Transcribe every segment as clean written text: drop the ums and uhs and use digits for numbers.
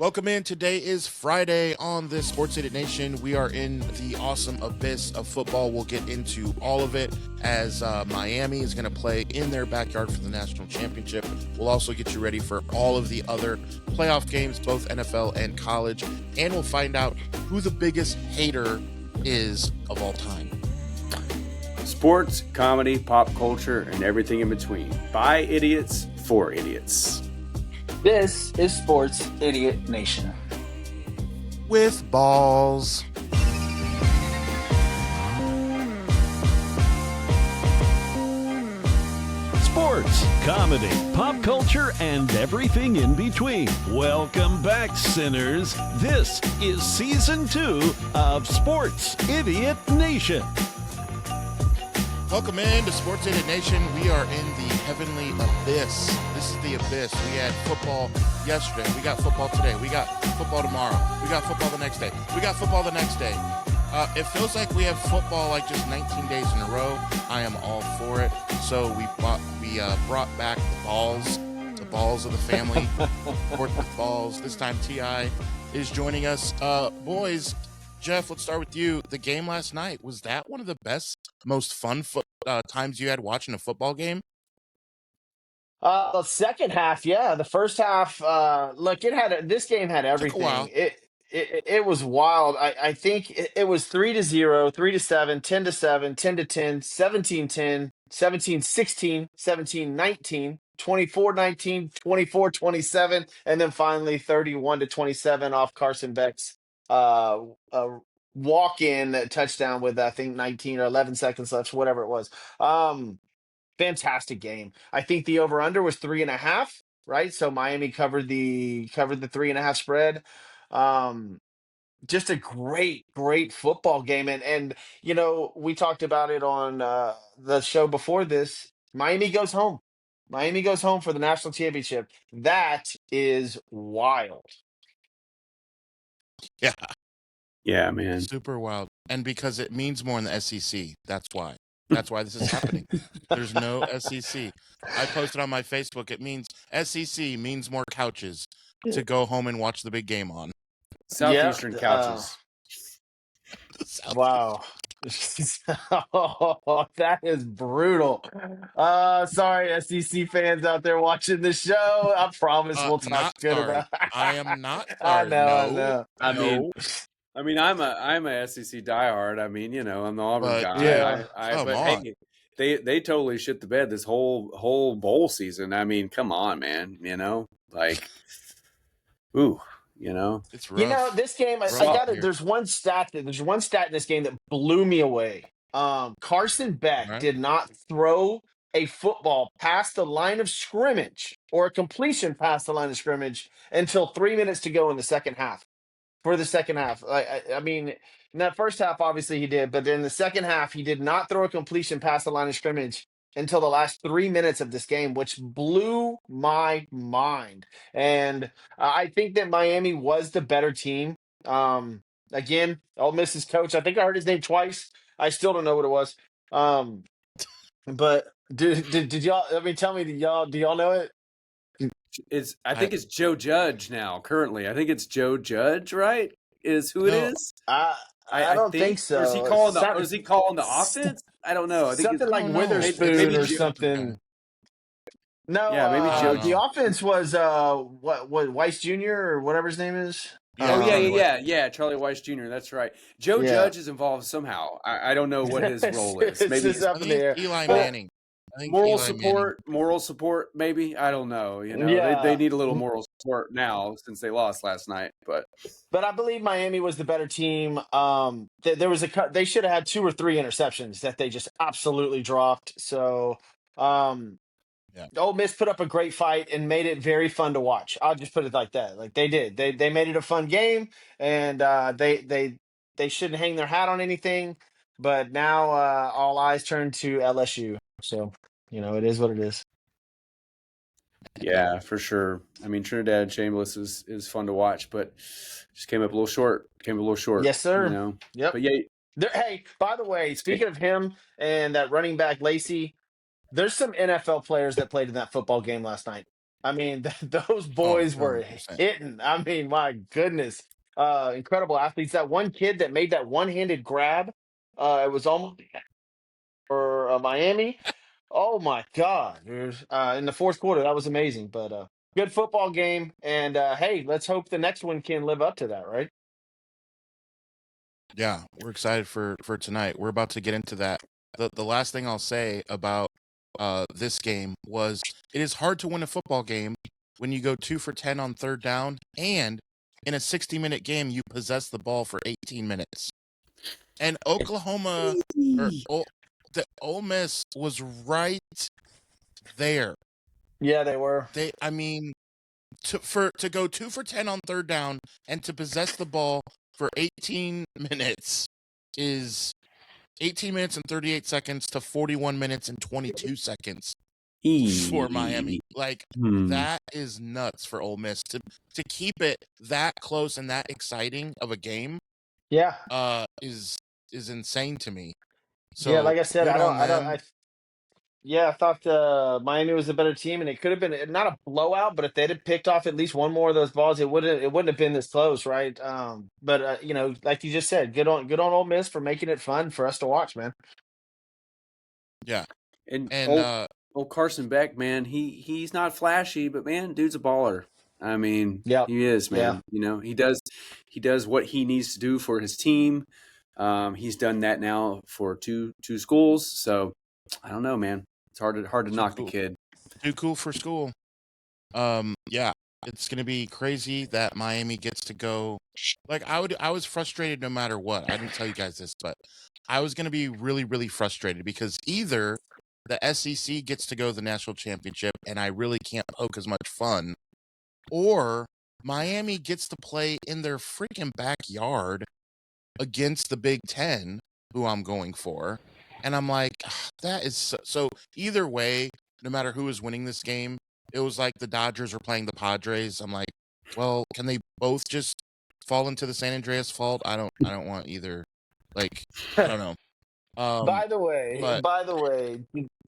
Welcome in. Today is Friday on this Sports Idiot Nation. We are in the awesome abyss of football. We'll get into all of it as Miami is going to play in their backyard for the national championship. We'll also get you ready for all of the other playoff games, both NFL and college, and we'll find out who the biggest hater is of all time. Sports, comedy, pop culture, and everything in between. By idiots, for idiots. This is Sports Idiot Nation. With balls. Sports, comedy, pop culture, and everything in between. Welcome back, sinners. This is Season 2 of Sports Idiot Nation. Welcome in to Sports Idiot Nation. We are in the heavenly abyss. This is the abyss. We had football yesterday. We got football today. We got football tomorrow. We got football the next day. We got football the next day. It feels like we have football like just 19 days in a row. I am all for it. So we brought back the balls of the family. Sports with balls. This time T.I. is joining us. Boys, Jeff, let's start with you. The game last night, was that one of the best, most fun times you had watching a football game? The second half, yeah. The first half, look, this game had everything. It was wild. I think it was 3-0, 3-7, 10-7, 10-10, 17-10, 17-16, 17-19, 24-19, 24-27, and then finally 31-27 off Carson Beck's walk-in touchdown with I think 19 or 11 seconds left, whatever it was. Fantastic game. I think the over/under was 3.5, right? So Miami covered the 3.5 spread. Just a great football game, and you know, we talked about it on the show before this. Miami goes home. Miami goes home for the national championship. That is wild. Yeah, man. Super wild. And because it means more in the SEC. That's why. That's why this is happening. There's no SEC. I posted on my Facebook. It means SEC means more couches to go home and watch the big game on. Southeastern couches. Wow. That is brutal. Sorry, SEC fans out there watching the show. I promise we'll talk good about it. I am not sorry. I know. I mean, I'm a SEC diehard. I mean, you know, I'm the Auburn guy. Yeah. Hey, they totally shit the bed this whole bowl season. I mean, come on, man. You know, like, ooh, you know, it's rough. You know, this game. There's one stat in this game that blew me away. Carson Beck did not throw a football past the line of scrimmage or a completion past the line of scrimmage until 3 minutes to go in the second half. For the second half, I mean, in that first half, obviously he did, but in the second half, he did not throw a completion past the line of scrimmage until the last 3 minutes of this game, which blew my mind. And I think that Miami was the better team. Again, Ole Miss's coach, I think I heard his name twice. I still don't know what it was. But did y'all? I mean, tell me, do y'all know it? I think it's Joe Judge now. Currently, I think it's Joe Judge, right? Is who it is? I don't think so. Or is he calling the offense? I don't know. I think something like Witherspoon maybe or something. No, yeah, maybe Joe. The offense was what Weiss Jr. or whatever his name is. Yeah, Charlie Weiss Jr. That's right. Joe Judge is involved somehow. I don't know what his role is. Maybe it's up in the air. Eli Manning. Moral support, maybe. I don't know. You know, they need a little moral support now since they lost last night. But I believe Miami was the better team. There was they should have had 2 or 3 interceptions that they just absolutely dropped. So, Ole Miss put up a great fight and made it very fun to watch. I'll just put it like that. Like they did. They made it a fun game, and they shouldn't hang their hat on anything. But now all eyes turn to LSU. So, you know, it is what it is. Yeah, for sure. I mean, Trinidad Chambliss is fun to watch, but just came up a little short. Yes, sir. You know? Yep. But yeah. Hey, by the way, speaking of him and that running back Lacey, there's some NFL players that played in that football game last night. I mean, those boys were 100%. hitting. I mean, my goodness, incredible athletes. That one kid that made that one-handed grab, it was almost for Miami. Oh my God, dude. In the fourth quarter, that was amazing. But good football game, and hey, let's hope the next one can live up to that, right? Yeah, we're excited for tonight. We're about to get into that. The last thing I'll say about this game was it is hard to win a football game when you go 2 for 10 on third down and in a 60-minute game you possess the ball for 18 minutes. And Oklahoma or the Ole Miss was right there. Yeah, they were. I mean, to go 2 for 10 on third down and to possess the ball for 18 minutes is 18 minutes and 38 seconds to 41 minutes and 22 seconds for Miami. Like, that is nuts for Ole Miss to keep it that close and that exciting of a game. Yeah. Is insane to me. So yeah, like I said, good I on don't, them. yeah, I thought Miami was a better team, and it could have been not a blowout, but if they'd have picked off at least one more of those balls, it wouldn't have been this close, right? But like you just said, good on Ole Miss for making it fun for us to watch, man. Yeah. And And old Carson Beck, man, he's not flashy, but man, dude's a baller. I mean, Yeah, he is, man. yeah. You know, he does what he needs to do for his team. He's done that now for two schools. So I don't know, man. It's hard to knock cool. the kid. Too cool for school. Yeah, it's gonna be crazy that Miami gets to go. Like I was frustrated no matter what. I didn't tell you guys this, but I was gonna be really, really frustrated because either the SEC gets to go to the national championship and I really can't poke as much fun, or Miami gets to play in their freaking backyard against the Big Ten, who I'm going for. And I'm like, that is so either way, no matter who is winning this game, it was like the Dodgers are playing the Padres. I'm like, well, can they both just fall into the San Andreas fault? I don't want either. Like, I don't know. By the way, But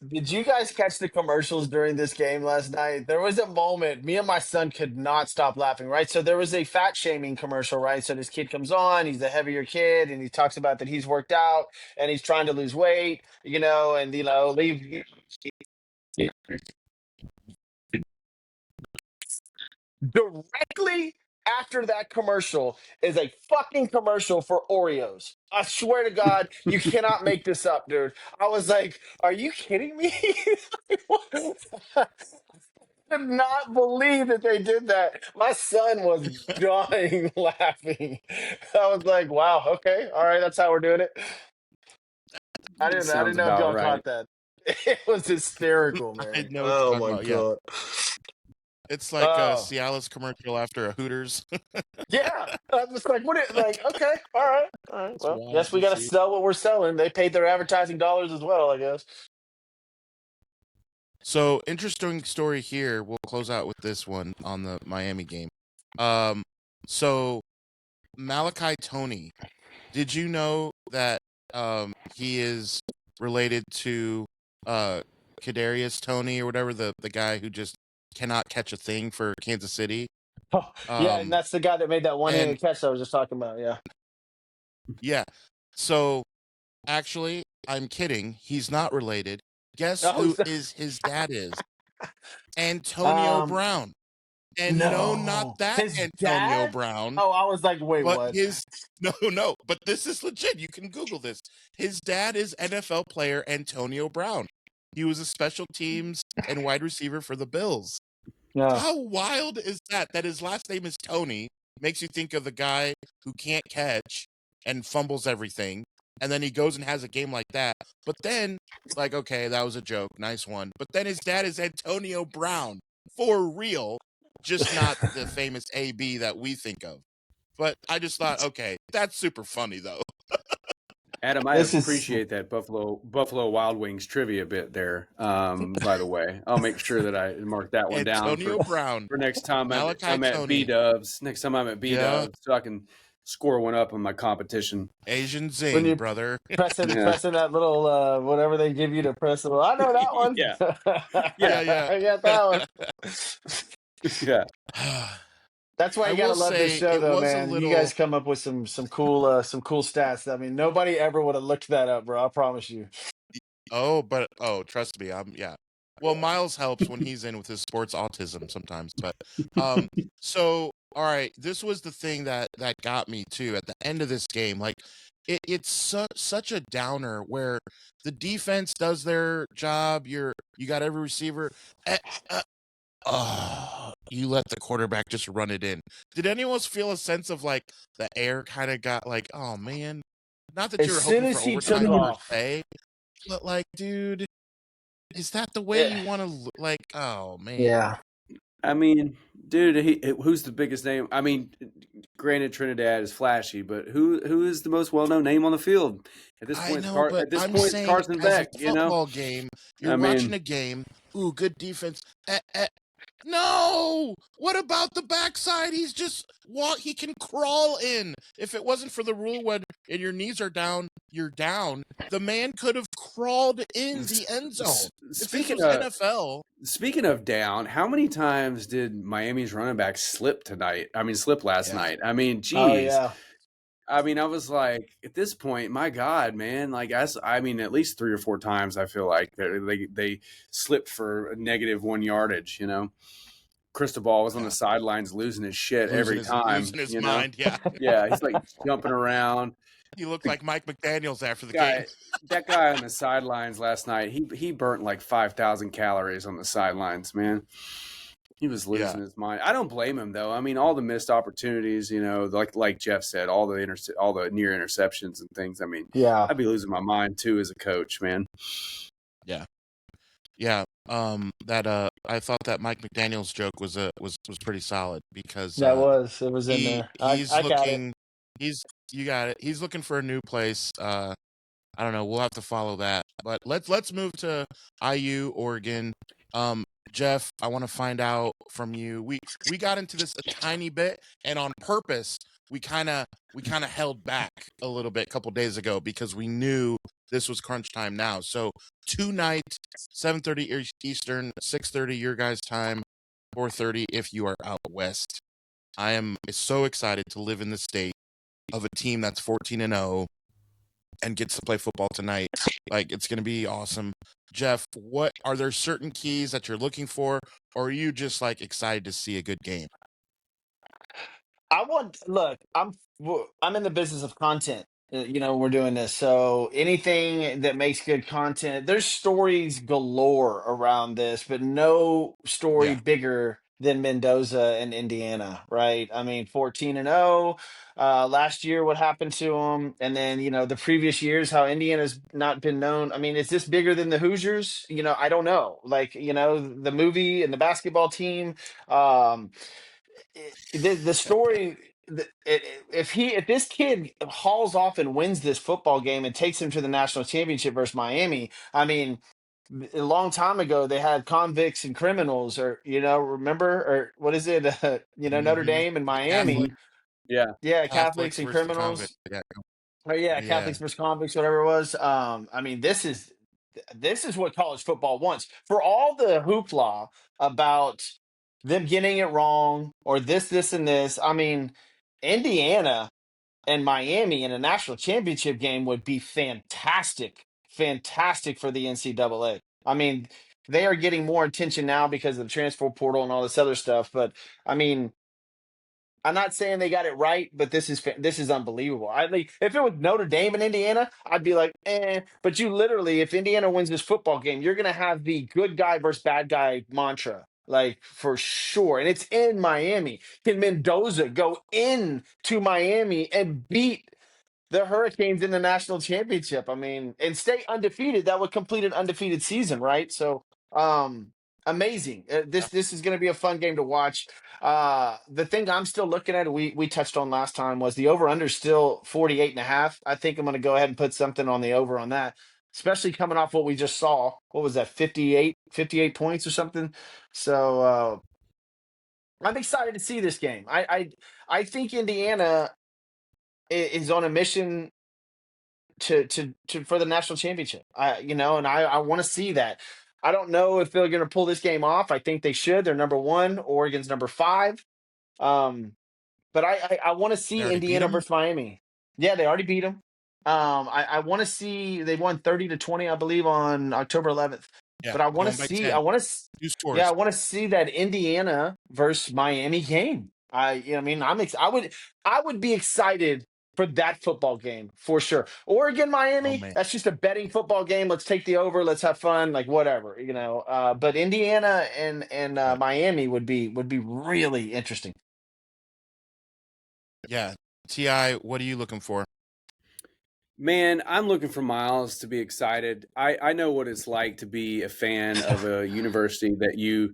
did you guys catch the commercials during this game last night? There was a moment, me and my son could not stop laughing, right? So there was a fat shaming commercial, right? So this kid comes on, he's a heavier kid, and he talks about that he's worked out and he's trying to lose weight, and leave directly after that commercial is a fucking commercial for Oreos. I swear to God, you cannot make this up, dude. I was like, are you kidding me? I could not believe that they did that. My son was dying laughing. I was like, wow, okay, all right, that's how we're doing it. I didn't Sounds know if about y'all right. caught that. It was hysterical, I man. know what you're Oh talking my about. Yeah, God. it's like a Oh. Cialis commercial after a Hooters. Yeah, I was like, okay, all right. It's Well, wild guess we to got to see. sell what we're selling. They paid their advertising dollars as well, I guess. So interesting story here. We'll close out with this one on the Miami game. So Malachi Tony, did you know that he is related to Kadarius Tony or whatever, the guy who just cannot catch a thing for Kansas City? Oh, yeah, and that's the guy that made that And one-handed catch I was just talking about. Yeah. yeah, so actually, I'm kidding. He's not related. Guess Oh, who his dad is? Antonio um, Brown. And no, not no, that his Antonio dad. Brown, Oh, I was like, wait, but what? no, but this is legit. You can Google this. His dad is NFL player Antonio Brown. He was a special teams and wide receiver for the Bills. No. How wild is that? That his last name is Tony. Makes you think of the guy who can't catch and fumbles everything. And then he goes and has a game like that. But then, like, okay, that was a joke. Nice one. But then his dad is Antonio Brown. For real. Just not the famous AB that we think of. But I just thought, okay, that's super funny, though. Adam, I This is appreciate that Buffalo Wild Wings trivia bit there. By the way, I'll make sure that I mark that one down Antonio Brown. for next time Malachi I'm at Tony. B Dubs. Next time I'm at B Yeah. Dubs, so I can score one up on my competition. Asian When zing, you brother. pressing Yeah. pressing that little whatever they give you to press it. I know that one. Yeah. Yeah, yeah. I got that one. Yeah. That's why I you gotta will love this say show, it though, was a man. You guys little. come up with some cool stats. I mean, nobody ever would have looked that up, bro. I promise you. Trust me, yeah. Well, Miles helps when he's in with his sports autism sometimes, but so all right, this was the thing that got me too at the end of this game. Like it's such a downer where the defense does their job. You got every receiver. eh, uh, you let the quarterback just run it in. Did anyone else feel a sense of like the air kind of got like, oh man, not that you As were soon hoping for as he overtime took per off, se, but like, dude, is that the way eh, you want to like? Oh man, yeah. I mean, dude, who's the biggest name? I mean, granted, Trinidad is flashy, but who is the most well known name on the field at this I point? know, but At this I'm point, it's saying Carson as a Beck. You know, football game, you're I watching mean, a game. Ooh, good defense. No! What about the backside? He's just he can crawl in. If it wasn't for the rule when and your knees are down, you're down. The man could have crawled in the end zone. If this speaking was of NFL, down, how many times did Miami's running back slip tonight? I mean, slip last yeah. night. I mean, Oh geez. yeah. I mean, I was like, at this point, my God, man, like, I mean, at least 3 or 4 times, I feel like they slipped for a -1 yardage. You know, Cristobal was on the Yeah. sidelines losing his shit every Losing time. his You know, mind, yeah. yeah, he's like jumping around. He looked like Mike McDaniels after the game. Guy, that guy on the sidelines last night, he burnt like 5,000 calories on the sidelines, man. He was Yeah. losing his mind. I don't blame him though. I mean, all the missed opportunities, you know, like Jeff said, all the near interceptions and things. I mean, Yeah. I'd be losing my mind too as a coach, man. Yeah. Yeah. I thought that Mike McDaniel's joke was pretty solid because It was in there. he's I got it. looking you got it. He's looking for a new place. I don't know. We'll have to follow that. But let's move to IU Oregon. Jeff, I want to find out from you. We got into this a tiny bit, and on purpose, we kind of held back a little bit a couple days ago because we knew this was crunch time now. So tonight, 7:30 Eastern, 6:30 your guys' time, 4:30 if you are out west. I am so excited to live in the state of a team that's 14-0 and gets to play football tonight. Like, it's going to be awesome. Jeff, what are there certain keys that you're looking for, or are you just like excited to see a good game? I'm in the business of content. We're doing this. So anything that makes good content, there's stories galore around this, but no story Yeah. bigger than Mendoza and Indiana, right? I mean, 14-0 last year, what happened to them? And then, the previous years, how Indiana's not been known. I mean, is this bigger than the Hoosiers? I don't know. Like, the movie and the basketball team. Um, the story if this kid hauls off and wins this football game and takes him to the national championship versus Miami, I mean, a long time ago they had convicts and criminals, or remember, or what is it, Notre Mm-hmm. Dame and Miami. Catholic, Yeah. Yeah, Catholics Catholics and versus convict. criminals. Yeah. Oh yeah, Yeah. Catholics versus convicts, whatever it was. I mean, this is what college football wants. For all the hoopla about them getting it wrong or this, and this, I mean, Indiana and Miami in a national championship game would be fantastic, fantastic for the NCAA. I mean, they are getting more attention now because of the transfer portal and all this other stuff. But I mean, I'm not saying they got it right, but this is unbelievable. I like if it was Notre Dame and Indiana, I'd be like, eh. But you literally, if Indiana wins this football game, you're gonna have the good guy versus bad guy mantra, like for sure. And it's in Miami. Can Mendoza go in to Miami and beat the Hurricanes in the national championship? I mean, and stay undefeated? That would complete an undefeated season, right? So, amazing. This is going to be a fun game to watch. The thing I'm still looking at, we touched on last time, was the over under still 48.5. I think I'm going to go ahead and put something on the over on that, especially coming off what we just saw. What was that, 58 points or something? So I'm excited to see this game. I think Indiana is on a mission to for the national championship. And I want to see that. I don't know if they're going to pull this game off. I think they should. They're number 1. Oregon's number 5. Um, but I want to They see already beat Indiana them? versus Miami. Yeah, they already beat them. I want to see they won 30-20, I believe, on October 11th. Yeah, But I want to going by see 10. 2 yeah, scores. I want to see that Indiana versus Miami game. I mean, I would be excited for that football game for sure. Oregon, Oh, Miami, man. that's just a betting football game. Let's take the over. Let's have fun. Like whatever. But Indiana and Right. Miami would be really interesting. Yeah. T.I., what are you looking for? Man, I'm looking for Miles to be excited. I know what it's like to be a fan of a university that you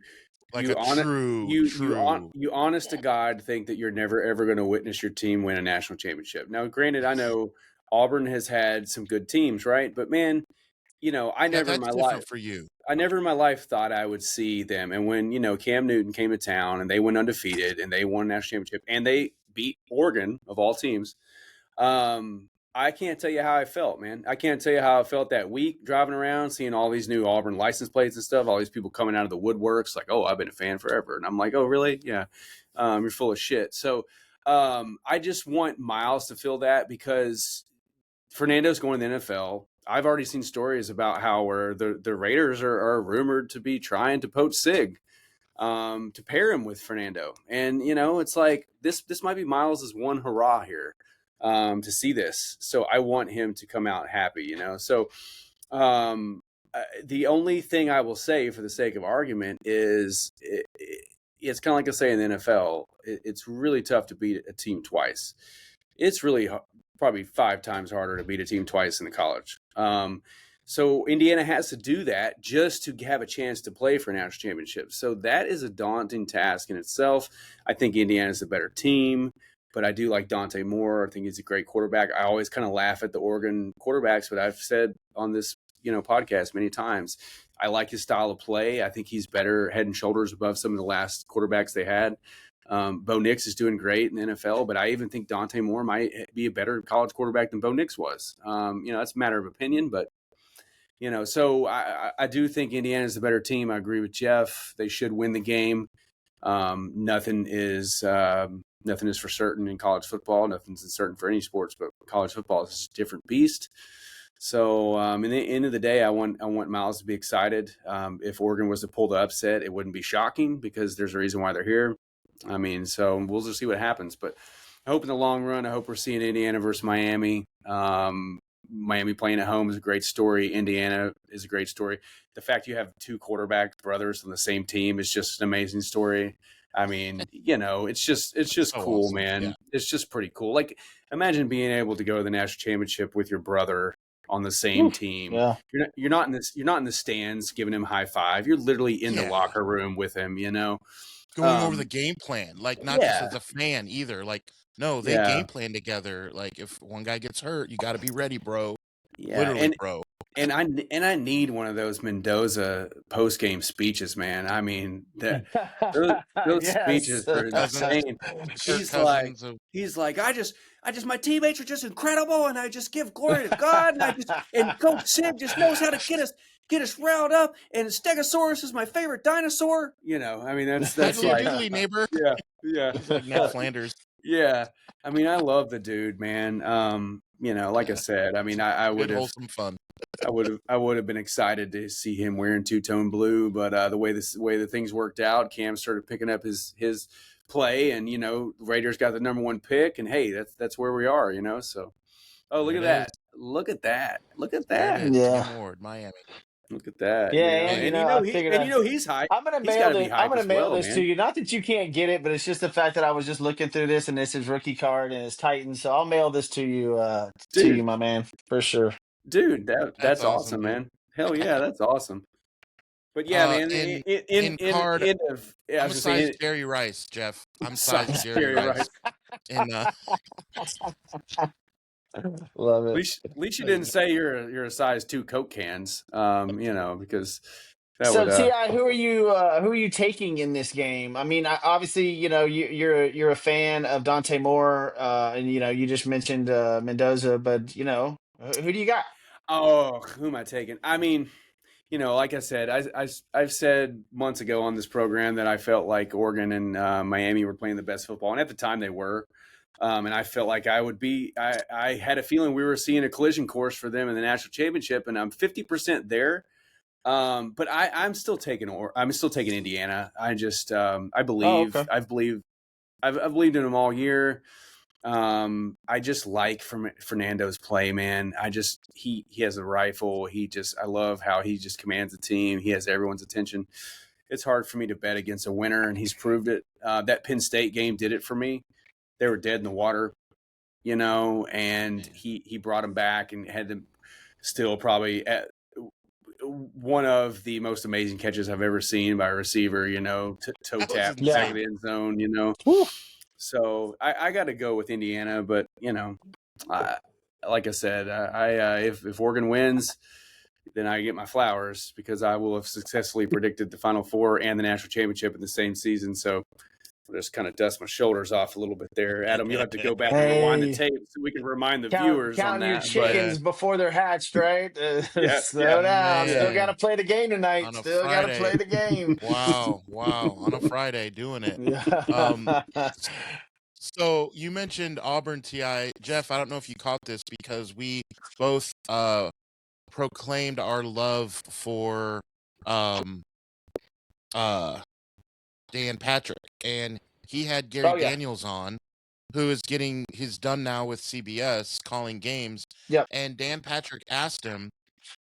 Like you a on true. you honest to God think that you're never ever going to witness your team win a national championship. Now, granted, I know Auburn has had some good teams, right? But man, I Yeah, never in that's my life different for you. thought I would see them. And when Cam Newton came to town and they went undefeated and they won a national championship and they beat Oregon of all teams. I can't tell you how I felt, man. I can't tell you how I felt that week driving around, seeing all these new Auburn license plates and stuff, all these people coming out of the woodworks like, oh, I've been a fan forever. And I'm like, oh, really? Yeah. You're full of shit. So I just want Miles to feel that because Fernando's going to the NFL. I've already seen stories about how where the Raiders are rumored to be trying to poach Sig to pair him with Fernando. And, it's like this might be Miles's one hurrah here. To see this. So I want him to come out happy, So the only thing I will say for the sake of argument is it's kind of like I say in the NFL. It's really tough to beat a team twice. It's really probably 5 times harder to beat a team twice in the college. So Indiana has to do that just to have a chance to play for a national championship. So that is a daunting task in itself. I think Indiana is a better team. But I do like Dante Moore. I think he's a great quarterback. I always kind of laugh at the Oregon quarterbacks, but I've said on this, podcast many times, I like his style of play. I think he's better head and shoulders above some of the last quarterbacks they had. Bo Nix is doing great in the NFL, but I even think Dante Moore might be a better college quarterback than Bo Nix was. That's a matter of opinion, but so I do think Indiana is the better team. I agree with Jeff. They should win the game. Nothing is for certain in college football. Nothing's certain for any sports, but college football is a different beast. So, in the end of the day, I want Miles to be excited. If Oregon was to pull the upset, it wouldn't be shocking because there's a reason why they're here. I mean, so we'll just see what happens. But I hope in the long run, I hope we're seeing Indiana versus Miami. Miami playing at home is a great story. Indiana is a great story. The fact you have 2 quarterback brothers on the same team is just an amazing story. I mean, it's just So cool, awesome. man. Yeah. It's just pretty cool. Like, imagine being able to go to the national championship with your brother on the same team. Yeah. You're not in the stands giving him high five. You're literally in the locker room with him. Going over the game plan, like not just as a fan either. Like, no, they game plan together. Like, if one guy gets hurt, you got to be ready, bro. Yeah, Literally, bro. And I need one of those Mendoza post game speeches, man. I mean, those Yes. speeches are insane. He's like, I just my teammates are just incredible, and I just give glory to God, and Coach Sig just knows how to get us riled up, and Stegosaurus is my favorite dinosaur. I mean that's like Diddly, neighbor. Yeah. He's like Ned Flanders. Yeah. I mean, I love the dude, man. Like I said, I mean, I would have wholesome fun. I would have been excited to see him wearing 2-tone blue, but the way the things worked out, Cam started picking up his play, and Raiders got the number 1 pick, and hey, that's where we are, So, look at that! Look at that! Look at that! Yeah. Tim Ward, Miami. Look at that! Yeah, and he's hype. I'm gonna mail this to you. Not that you can't get it, but it's just the fact that I was just looking through this, and this is rookie card and it's Titans. So I'll mail this to you, my man, for sure. Dude, that's awesome, man. Hell yeah, that's awesome. But yeah, man. In card, I'm size Jerry Rice, Jeff. I'm size Jerry Rice. Love it. At least you didn't say you're a size 2 Coke cans, because So Ti, who are you taking in this game? I mean, obviously, you're a fan of Dante Moore, and you just mentioned Mendoza, but who do you got? Oh, who am I taking? I mean, like I said, I've said months ago on this program that I felt like Oregon and Miami were playing the best football, and at the time they were. And I felt like I had a feeling we were seeing a collision course for them in the national championship, and I'm 50% there. But I'm still taking Indiana. I just I believe okay. I've believed in them all year. I just like Fernando's play, man. He has a rifle. I love how he just commands the team. He has everyone's attention. It's hard for me to bet against a winner, and he's proved it. That Penn State game did it for me. They were dead in the water, and he brought them back and had them still probably at one of the most amazing catches I've ever seen by a receiver, toe tap in the back of the end zone, Woo. So I got to go with Indiana, but like I said, if Oregon wins, then I get my flowers because I will have successfully predicted the Final Four and the national championship in the same season. So I'll just kind of dust my shoulders off a little bit there. Adam, you'll have to go back and rewind the tape so we can remind the viewers on that. Counting your chickens before they're hatched, right? Slow down. Man. Still got to play the game tonight. Still got to play the game. Wow. On a Friday doing it. So you mentioned Auburn, Ti. Jeff, I don't know if you caught this because we both proclaimed our love for Dan Patrick, and he had Gary Daniels on, who is getting his done now with CBS calling games. Yep. And Dan Patrick asked him,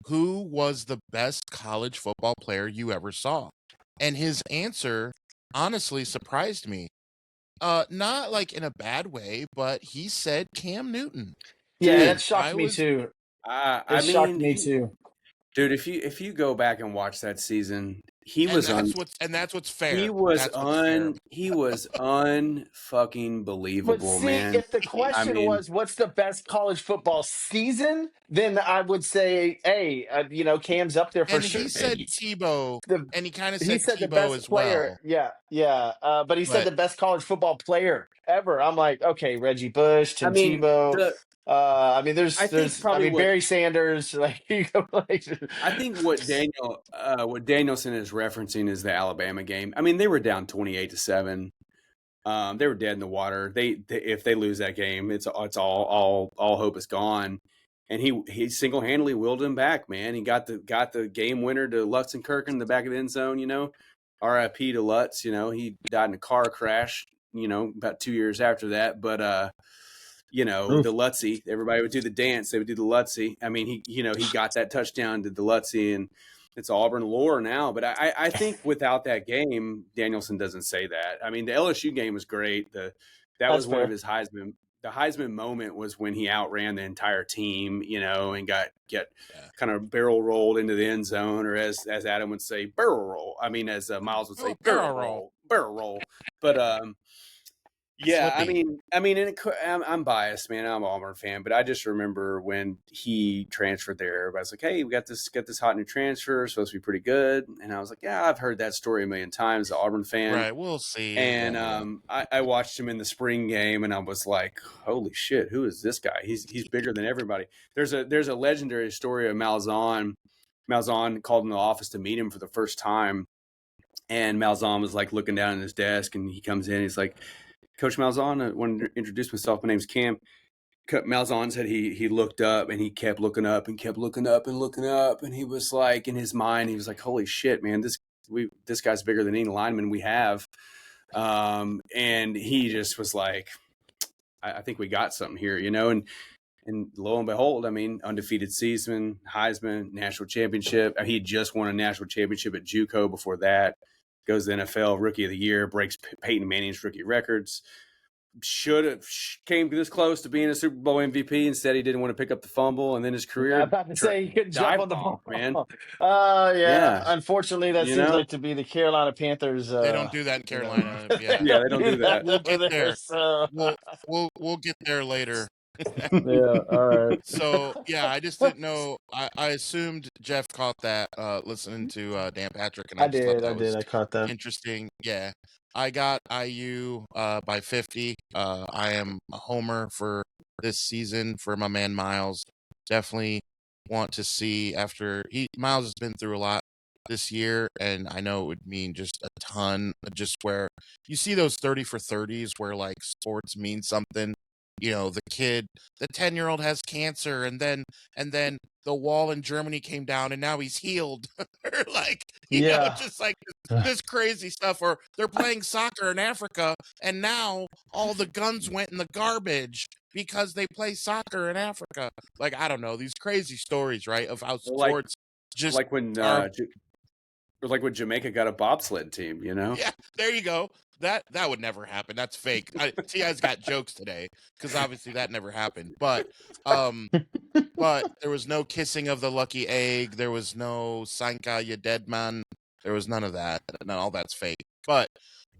who was the best college football player you ever saw? And his answer honestly surprised me. Not like in a bad way, but he said Cam Newton. Yeah, that shocked me too. Shocked me too. Dude, if you go back and watch that season, that's what's fair. He was unfucking believable, but see, man. If the question was what's the best college football season, then I would say, hey, Cam's up there for sure. And he said Tebow, and he kind of said the Tebow best as player. well. Yeah. But he said the best college football player ever. I'm like, okay, Reggie Bush, Tim Tebow. Barry Sanders. I think what Danielson is referencing is the Alabama game. I mean, they were down 28-7. They were dead in the water. If they lose that game, it's all hope is gone. And he single-handedly willed him back, man. He got the game winner to Lutz and Kirk in the back of the end zone. R.I.P. to Lutz. He died in a car crash. About 2 years after that, but. The Lutzy, everybody would do the dance. They would do the Lutzy. I mean, he got that touchdown to the Lutzy, and it's Auburn lore now. But I think without that game, Danielson doesn't say that. I mean, the LSU game was great. That was one of his Heisman. The Heisman moment was when he outran the entire team, and got kind of barrel rolled into the end zone, or as Adam would say, barrel roll. I mean, as Miles would say, barrel roll. But yeah, Slippy. I mean, I'm biased, man. I'm an Auburn fan, but I just remember when he transferred there, everybody's like, "Hey, we got this hot new transfer, supposed to be pretty good." And I was like, "Yeah, I've heard that story a million times." The Auburn fan, right? We'll see. And I watched him in the spring game, and I was like, "Holy shit, who is this guy? He's bigger than everybody." There's a legendary story of Malzahn. Malzahn called in the office to meet him for the first time, and Malzahn was like looking down at his desk, and he comes in, he's like, "Coach Malzahn, I wanted to introduce myself. My name's Cam." Malzahn said he looked up, and he kept looking up and kept looking up and looking up. And he was like, in his mind, he was like, "Holy shit, man, this guy's bigger than any lineman we have." And he just was like, I think we got something here, and lo and behold, I mean, undefeated season, Heisman, national championship. He just won a national championship at JUCO before that. Goes to the NFL, Rookie of the Year, breaks Peyton Manning's rookie records. Should have came this close to being a Super Bowl MVP. Instead, he didn't want to pick up the fumble, and then his career. I'm about to say he couldn't jump on the ball, man. Yeah. Unfortunately, that seems like to be the Carolina Panthers. They don't do that in Carolina. Yeah, they don't do that. We'll get there. So. We'll get there later. Yeah. All right. So yeah, I just didn't know. I assumed Jeff caught that listening to Dan Patrick, and I I just thought did. I that did. was I caught that. interesting. Yeah, I got IU by 50. I am a homer for this season for my man Miles. Definitely want to see after Miles has been through a lot this year, and I know it would mean just a ton. Just where you see those 30 for 30s, where like sports mean something. The kid, the 10-year-old has cancer, and then the wall in Germany came down, and now he's healed. Or like, Yeah. just like this crazy stuff. Or they're playing soccer in Africa, and now all the guns went in the garbage because they play soccer in Africa. Like, I don't know, these crazy stories, right? Of how Like sports just like when are. or like when Jamaica got a bobsled team, you know? Yeah, there you go. That would never happen. That's fake. Ti's got jokes today because obviously that never happened. Um, but there was no kissing of the lucky egg. There was no Sanka, you dead man. There was none of that. No, all that's fake. But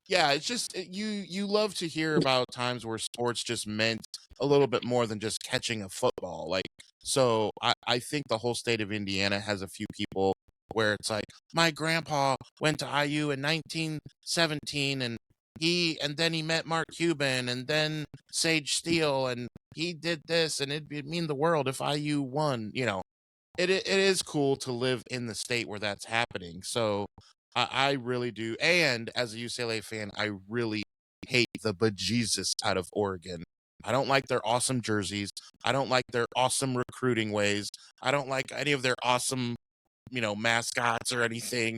yeah, it's just you love to hear about times where sports just meant a little bit more than just catching a football. Like, so I think the whole state of Indiana has a few people where it's like, my grandpa went to IU in 1917, and then he met Mark Cuban, and then Sage Steele, and he did this, and it'd mean the world if IU won. It is cool to live in the state where that's happening. So I really do. And as a UCLA fan, I really hate the bejesus out of Oregon. I don't like their awesome jerseys. I don't like their awesome recruiting ways. I don't like any of their awesome, mascots or anything.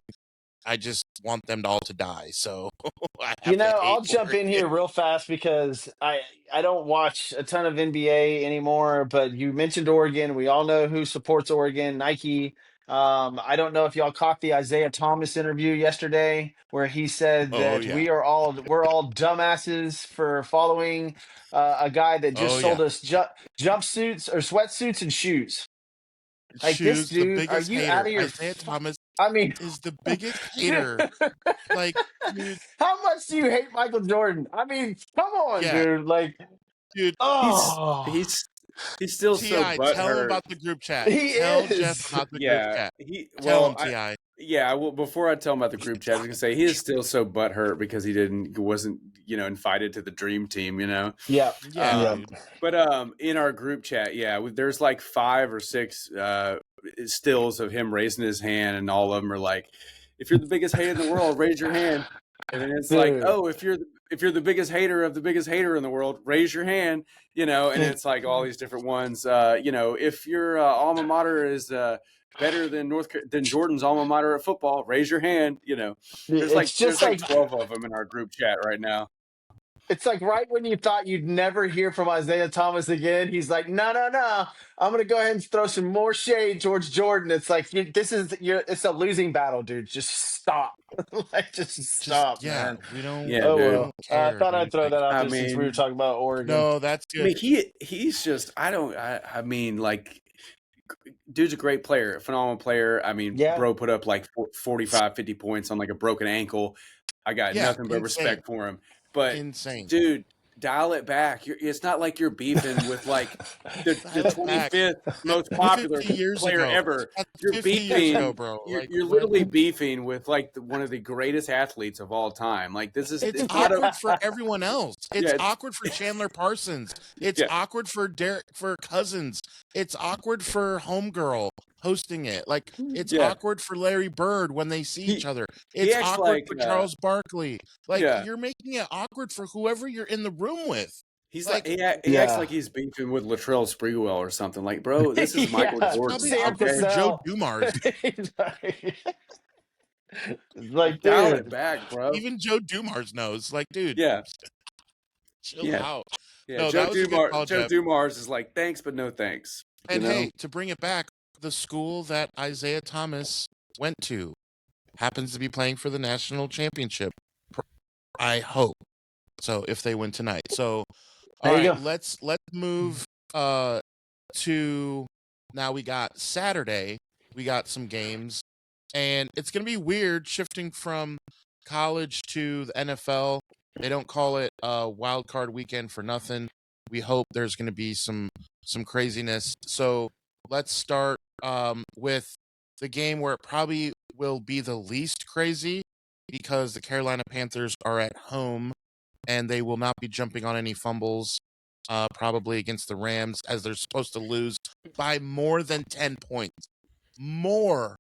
I just want them all to die. So I have to hate I'll jump in here Oregon. real fast because I don't watch a ton of NBA anymore, but you mentioned Oregon. We all know who supports Oregon, Nike. I don't know if y'all caught the Isaiah Thomas interview yesterday where he said Oh that yeah. we're all dumbasses for following a guy that Oh just yeah. sold us jumpsuits or sweatsuits and shoes. Like this Shoes, the dude, are biggest you out hater. of your Isaiah Thomas I mean, is the biggest dude, hater. Like, dude, how much do you hate Michael Jordan? I mean, come on, yeah, dude. Like, dude. He's oh, he's he's still so Ti, tell him butthurt. about the group chat. he Tell Jeff is. about the group Yeah, chat. he Tell well, him, Ti. well, before I tell him about the group chat, I was gonna say he is still so butthurt because wasn't invited to the dream team, you know. Yep. Yeah, Um, Yep. dude. but in our group chat, yeah, there's like 5 or 6 stills of him raising his hand, and all of them are like, "If you're the biggest hater in the world, raise your hand." And then it's like, Dude. "Oh, if you're the biggest hater of the biggest hater in the world, raise your hand." And it's like all these different ones. If your alma mater is better than Jordan's alma mater at football, raise your hand. It's There's just like like 12 of them in our group chat right now. it's like right when you thought you'd never hear from Isaiah Thomas again, he's like, no, no, no. I'm gonna go ahead and throw some more shade towards Jordan. It's like it's a losing battle, dude. Just stop. Like just Just stop, yeah, man. we don't Yeah, Oh we dude. well. don't I care, thought I'd dude. throw Like, that out I there since we were mean, talking about Oregon. no, that's I mean, good. he's just I mean, like, dude's a great player, a phenomenal player. I mean, Yeah. bro put up like 45, 50 points on like a broken ankle. I got Yeah, nothing but insane. respect for him. But Insane. dude, dial it back. It's not like you're beefing with like the Dial it back. 25th most popular 50 years player ago. ever. That's You're 50 years ago, beefing. bro. Like, You're what? literally beefing with like one of the greatest athletes of all time. Like this is It's it's not a awkward for everyone else. It's yeah awkward for Chandler Parsons. It's yeah awkward for Cousins. It's awkward for Homegirl hosting it. Like, it's yeah. awkward for Larry Bird when they see each He other. he It's acts awkward like for Charles Barkley. Like, yeah. you're making it awkward for whoever you're in the room with. He's like Like, he acts Yeah. like he's beefing with Latrell Sprewell or something. Like, bro, this is Michael Yeah. it's Jordan. probably Sam awkward Okay, for Joe Cassell. Dumars. Like, dial it dude. back, bro. Even Joe Dumars knows. Like, dude, Yeah, chill yeah, out. yeah. No, that was a good call, Joe Jeff. Dumars is like, thanks, but no thanks. And hey, to bring it back, the school that Isaiah Thomas went to happens to be playing for the national championship. I hope so if they win tonight. So all There you right, go. let's move to now. We got Saturday. We got some games, and it's gonna be weird shifting from college to the NFL. They don't call it wild card weekend for nothing. We hope there's going to be some craziness. So let's start with the game where it probably will be the least crazy because the Carolina Panthers are at home and they will not be jumping on any fumbles probably against the Rams as they're supposed to lose by more than 10 points. More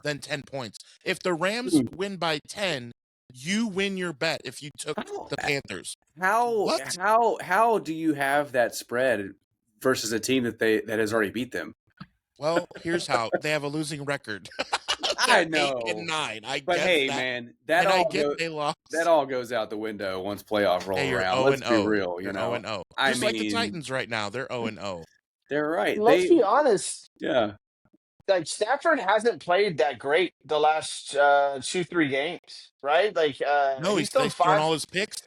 than 10 points. If the Rams win by 10, you win your bet if you took the Panthers. What? How do you have that spread versus a team that has already beat them? Well, here's how. They have a losing record. I know. 8-9. I But guess hey, that. man, And I get they lost. that all goes out the window once playoff roll Hey, you're around. 0 Let's and be 0. real, You're 0 and 0. I Just like the mean, Titans right now, they're 0 and 0. they're right. Let's be honest. Yeah. Like Stafford hasn't played that great the last 2-3 games, right? Like No, he's he's thrown throwing five. all his picks.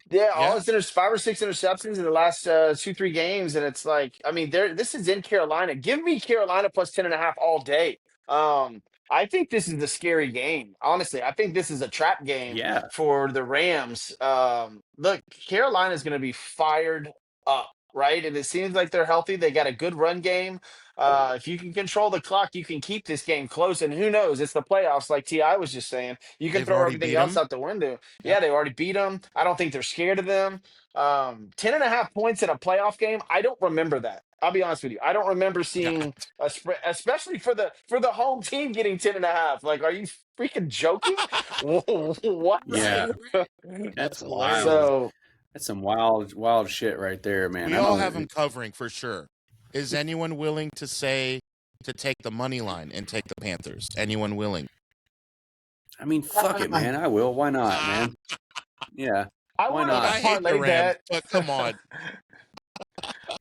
Yeah, all Yeah, his 5 or 6 interceptions in the last 2-3 games, and it's like, I mean, this is in Carolina. Give me Carolina plus 10.5 all day. I think this is the scary game. Honestly, I think this is a trap game Yeah. for the Rams. Look, Carolina's going to be fired up, right? And it seems like they're healthy. They got a good run game. If you can control the clock, you can keep this game close. And who knows? It's the playoffs, like Ti was just saying. You can they've throw already everything beat else him. out the window. Yeah. Yeah, they already beat them. I don't think they're scared of them. 10.5 points in a playoff game. I don't remember that. I'll be honest with you. I don't remember seeing a spread, especially for the home team getting 10.5. Like, are you freaking joking? What? Yeah. Right. That's hilarious. wild. So That's some wild shit right there, man. We all have them covering for sure. Is anyone willing to say to take the money line and take the Panthers? Anyone willing? I mean, fuck it, man. I will. Why not, man? Yeah. I Why want not? to I hate the parlay Rams, bet. but come on.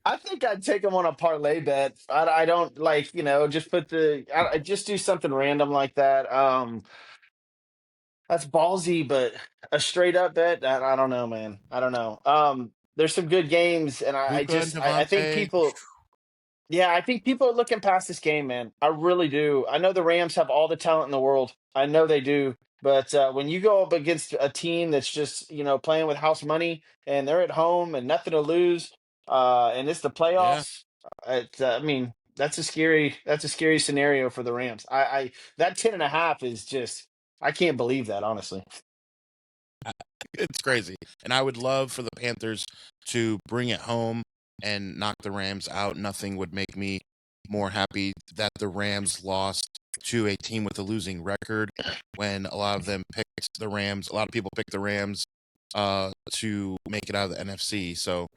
I think I'd take them on a parlay bet. I don't like, just put I just do something random like that. That's ballsy, but a straight up bet, I don't know, man. I don't know. There's some good games, and Luka and I think Devontae. people. Yeah, I think people are looking past this game, man. I really do. I know the Rams have all the talent in the world. I know they do. But when you go up against a team that's just, playing with house money and they're at home and nothing to lose, and it's the Yeah, playoffs, I mean, that's a scary scenario for the Rams. That 10.5 is just, I can't believe that, honestly. it's crazy. And I would love for the Panthers to bring it home and knock the Rams out. Nothing would make me more happy that the Rams lost to a team with a losing record when a lot of them picked the Rams. A lot of people picked the Rams to make it out of the NFC. So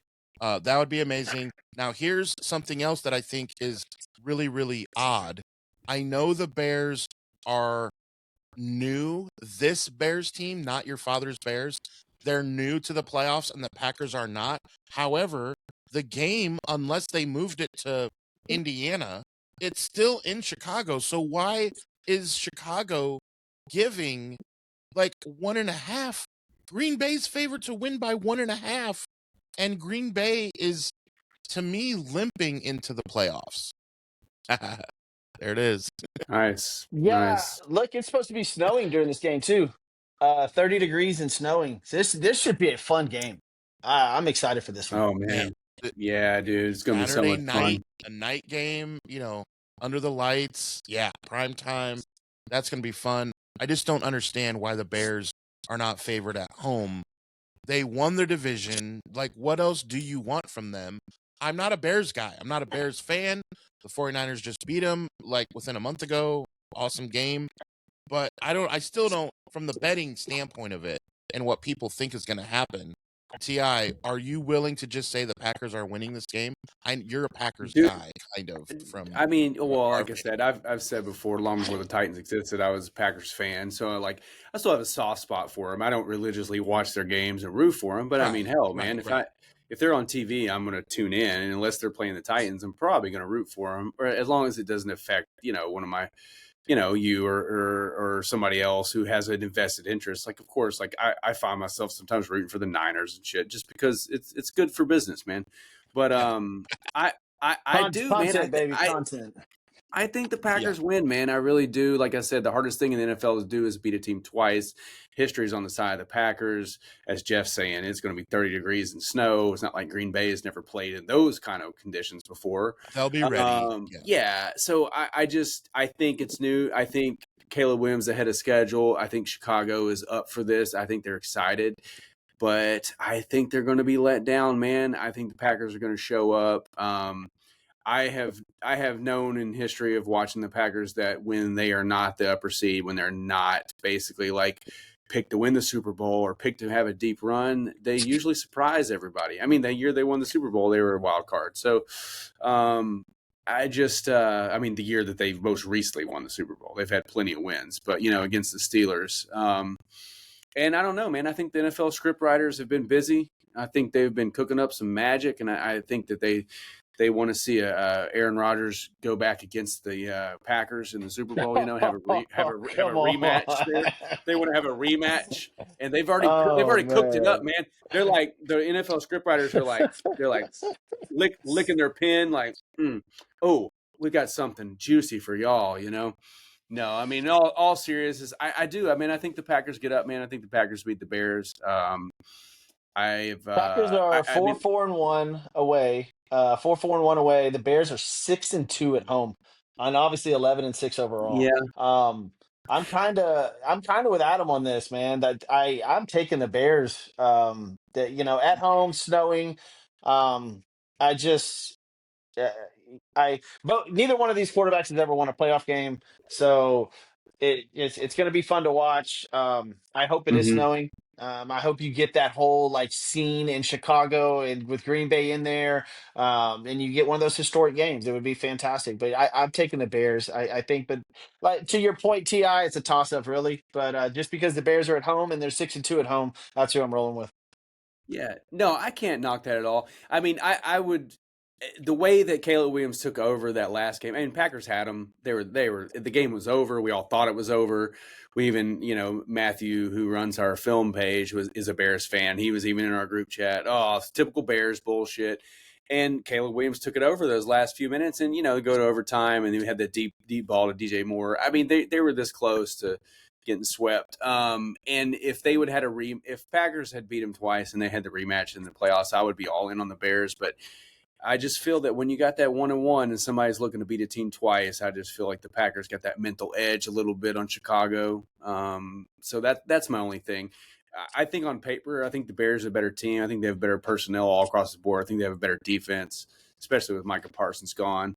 that would be amazing. Now, here's something else that I think is really, really odd. I know the Bears are new. This Bears team, not your father's Bears, they're new to the playoffs and the Packers are not. However, the game, unless they moved it to Indiana, it's still in Chicago. So why is Chicago giving like 1.5? Green Bay's favored to win by 1.5, and Green Bay is, to me, limping into the playoffs. There it is. Nice. Yeah, Nice. look, it's supposed to be snowing during this game too. 30 degrees and snowing. So this should be a fun game. I'm excited for this one. Oh man. Yeah, dude. It's gonna Saturday be so much night, fun. a night game, under the lights. Yeah, prime time. That's going to be fun. I just don't understand why the Bears are not favored at home. They won their division. Like, what else do you want from them? I'm not a Bears guy. I'm not a Bears fan. The 49ers just beat them like within a month ago. Awesome game. But I still don't, from the betting standpoint of it and what people think is going to happen. T.I., are you willing to just say the Packers are winning this game? You're a Packers Dude, guy, kind of. I mean, well, our like I said, I've said before, long before the Titans existed, I was a Packers fan. So, like, I still have a soft spot for them. I don't religiously watch their games and root for them, but I mean, hell, man, if they're on TV, I'm going to tune in, and unless they're playing the Titans, I'm probably going to root for them, or as long as it doesn't affect, one of my, you or somebody else who has an invested interest. Like, of course, like I find myself sometimes rooting for the Niners and shit, just because it's good for business, man. But I do, Content, man. baby, content. I think the Packers win, man. I really do. Like I said, the hardest thing in the NFL to do is beat a team twice. History's on the side of the Packers. As Jeff's saying, it's going to be 30 degrees and snow. It's not like Green Bay has never played in those kind of conditions before. They'll be ready. So I think it's new. I think Caleb Williams ahead of schedule. I think Chicago is up for this. I think they're excited. But I think they're going to be let down, man. I think the Packers are going to show up. I have known in history of watching the Packers that when they are not the upper seed, when they're not basically like picked to win the Super Bowl or picked to have a deep run, they usually surprise everybody. I mean, the year they won the Super Bowl, they were a wild card. So the year that they most recently won the Super Bowl, they've had plenty of wins, but against the Steelers. And I don't know, man. I think the NFL script writers have been busy. I think they've been cooking up some magic, and I think that they want to see Aaron Rodgers go back against the Packers in the Super Bowl. Have a rematch there. They want to have a rematch, and they've already cooked it up, man. They're like the NFL scriptwriters are like licking their pen, like, oh, we got something juicy for y'all, No, I mean, all seriousness, I do. I mean, I think the Packers get up, man. I think the Packers beat the Bears. Packers are 4-4-1 away. 4-4-1 away. The Bears are 6-2 at home, and obviously 11-6 overall. Yeah. I'm kind of with Adam on this, man. That I'm taking the Bears. At home, snowing. I just. But neither one of these quarterbacks has ever won a playoff game, so it's going to be fun to watch. I hope it is snowing. I hope you get that whole scene in Chicago and with Green Bay in there, and you get one of those historic games. It would be fantastic. But I'm taking the Bears. I think, but to your point, Ti, it's a toss up, really. But just because the Bears are at home and they're 6-2 at home, that's who I'm rolling with. Yeah, no, I can't knock that at all. I mean, I would. The way that Caleb Williams took over that last game, and Packers had them. They were. The game was over. We all thought it was over. We even, Matthew, who runs our film page, is a Bears fan. He was even in our group chat. Oh, it's typical Bears bullshit. And Caleb Williams took it over those last few minutes, and go to overtime, and then we had the deep ball to DJ Moore. I mean, they were this close to getting swept. And if they would had if Packers had beat them twice and they had the rematch in the playoffs, I would be all in on the Bears, but. I just feel that when you got that 1-1 and somebody's looking to beat a team twice, I just feel like the Packers got that mental edge a little bit on Chicago. So that's my only thing. I think on paper, I think the Bears are a better team. I think they have better personnel all across the board. I think they have a better defense, especially with Micah Parsons gone.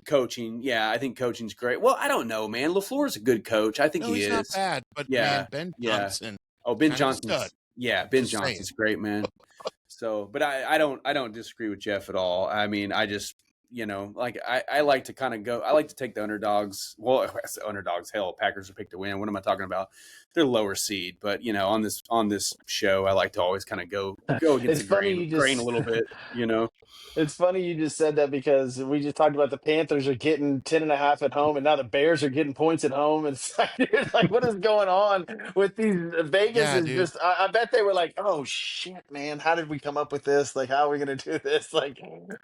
Coaching, yeah, I think coaching's great. Well, I don't know, man. LaFleur's a good coach. I think he is. He's not bad, but man, Ben Johnson. Oh, Ben Johnson. Yeah, Ben Johnson's great, man. So, but I don't disagree with Jeff at all. I mean, I just, I like to kind of go. I like to take the underdogs. Well, I say underdogs. Hell, Packers are picked to win. What am I talking about? They're lower seed, but on this show, I like to always kind of go against the grain a little bit. It's funny you just said that because we just talked about the Panthers are getting 10.5 at home, and now the Bears are getting points at home. And it's like, what is going on with these? Vegas is dude. Just. I bet they were like, "Oh shit, man! How did we come up with this? Like, how are we going to do this?" Like,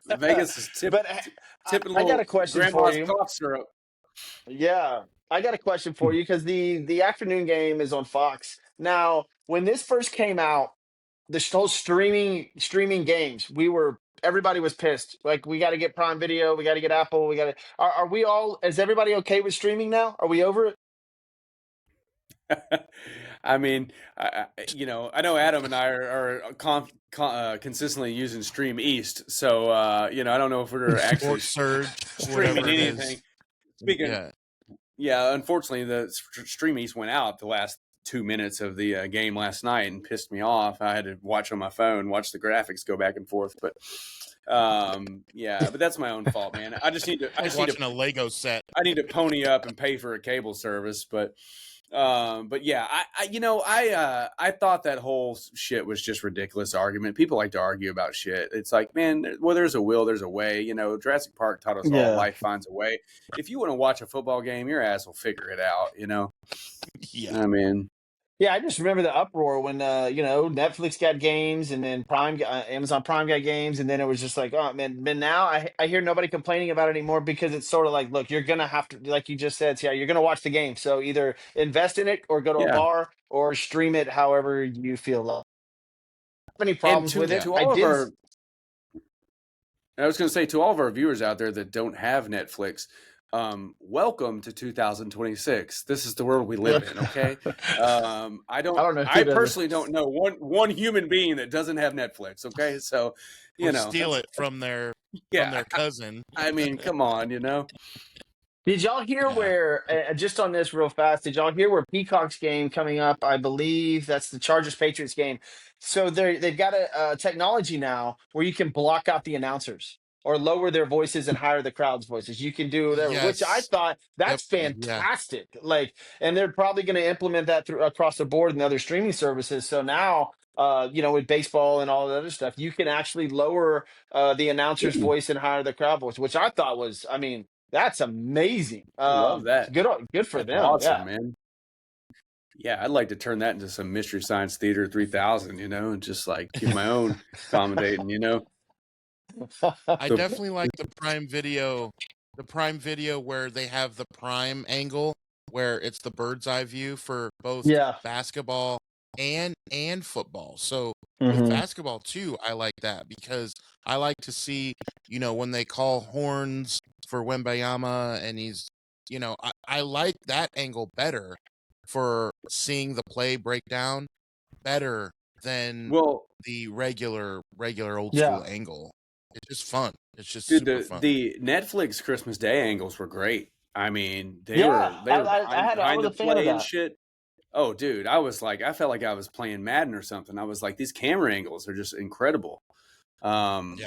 Vegas is tipping. I got a question for you. Cough syrup. Yeah, I got a question for you because the afternoon game is on Fox now. When this first came out, the whole streaming games, everybody was pissed. Like, we got to get Prime Video, we got to get Apple, we got to. Are we all? Is everybody okay with streaming now? Are we over it? I mean, I know Adam and I are consistently using Stream East, so I don't know if we're actually streaming anything. Speaking, unfortunately, the Stream East went out the last 2 minutes of the game last night and pissed me off. I had to watch on my phone, watch the graphics go back and forth, but but that's my own fault, man. I just need to. I just watching a Lego set. I need to pony up and pay for a cable service, but yeah, I thought that whole shit was just ridiculous argument. People like to argue about shit. It's like, man, well, there's a will, there's a way. Jurassic Park taught us all life finds a way. If you want to watch a football game, your ass will figure it out. Yeah, I mean, Yeah, I just remember the uproar when Netflix got games, and then Amazon Prime got games, and then it was just like, oh man. But now I hear nobody complaining about it anymore, because it's sort of like, look, you're gonna have to, like you just said, yeah, you're gonna watch the game, so either invest in it or go to a Yeah. bar or stream it however you feel. Have any And problems with it? to all of our, I was going to say, to all of our viewers out there that don't have Netflix, welcome to 2026. This is the world we live in. Okay. I don't know. I personally don't know one human being that doesn't have Netflix. Okay. So, steal it from their cousin. I mean, come on, Did y'all hear where, just on this real fast, did y'all hear where Peacock's game coming up? I believe that's the Chargers Patriots game. So they've got a technology now where you can block out the announcers or lower their voices and higher the crowd's voices. You can do whatever, which I thought that's fantastic. Like, and they're probably going to implement that across the board in other streaming services. So now, with baseball and all the other stuff, you can actually lower the announcer's voice and higher the crowd voice, which I thought was, that's amazing. I love that. Good for That's them. awesome, man. Yeah, I'd like to turn that into some Mystery Science Theater 3000, and just like do my own commentating, I definitely like the Prime Video where they have the Prime angle where it's the bird's eye view for both basketball and football. So with basketball too, I like that because I like to see, when they call horns for Wembayama and he's, I like that angle better for seeing the play breakdown better than the regular old school angle. It's just fun. It's just super fun. The Netflix Christmas Day angles were great. I mean, they were I was a fan of that. Shit. Oh, dude, I felt like I was playing Madden or something. I was like, these camera angles are just incredible. So I'm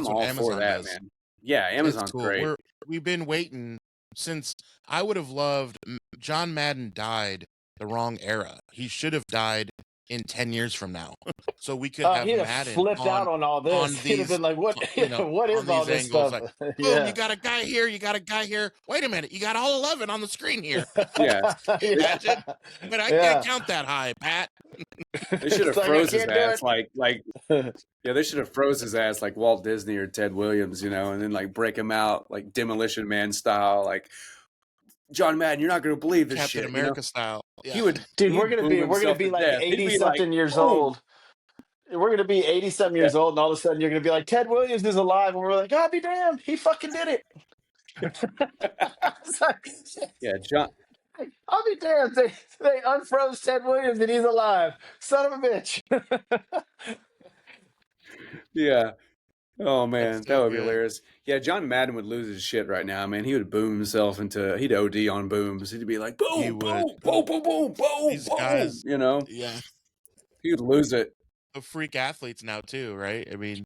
all for that, man. Yeah, Amazon's cool. great. We've been waiting since I would have loved. John Madden died the wrong era. He should have died in 10 years from now, so we could have Madden flipped out on all this. He'd have been like, "What? What is all this angles? stuff?" Like, boom, you got a guy here. You got a guy here. Wait a minute, you got all 11 on the screen here. Imagine, but I can't count that high, Pat. They should have froze his ass they should have froze his ass like Walt Disney or Ted Williams, and then like break him out like Demolition Man style, like John Madden. You're not going to believe this Captain shit, America style. Yeah. He would, dude. We're gonna be like 80-something years old. We're gonna be 80-something years old, and all of a sudden you're gonna be like, Ted Williams is alive, and we're like, "God be damned, he fucking did it." Yeah, John. I'll be damned. They unfroze Ted Williams and he's alive. Son of a bitch. Yeah. Oh man, that would be hilarious. Yeah, John Madden would lose his shit right now, man. He would boom himself he'd OD on booms. He'd be like, boom, boom, boom, boom, boom, boom, These boom. guys, Yeah. He would lose it. The freak athletes now too, right? I mean,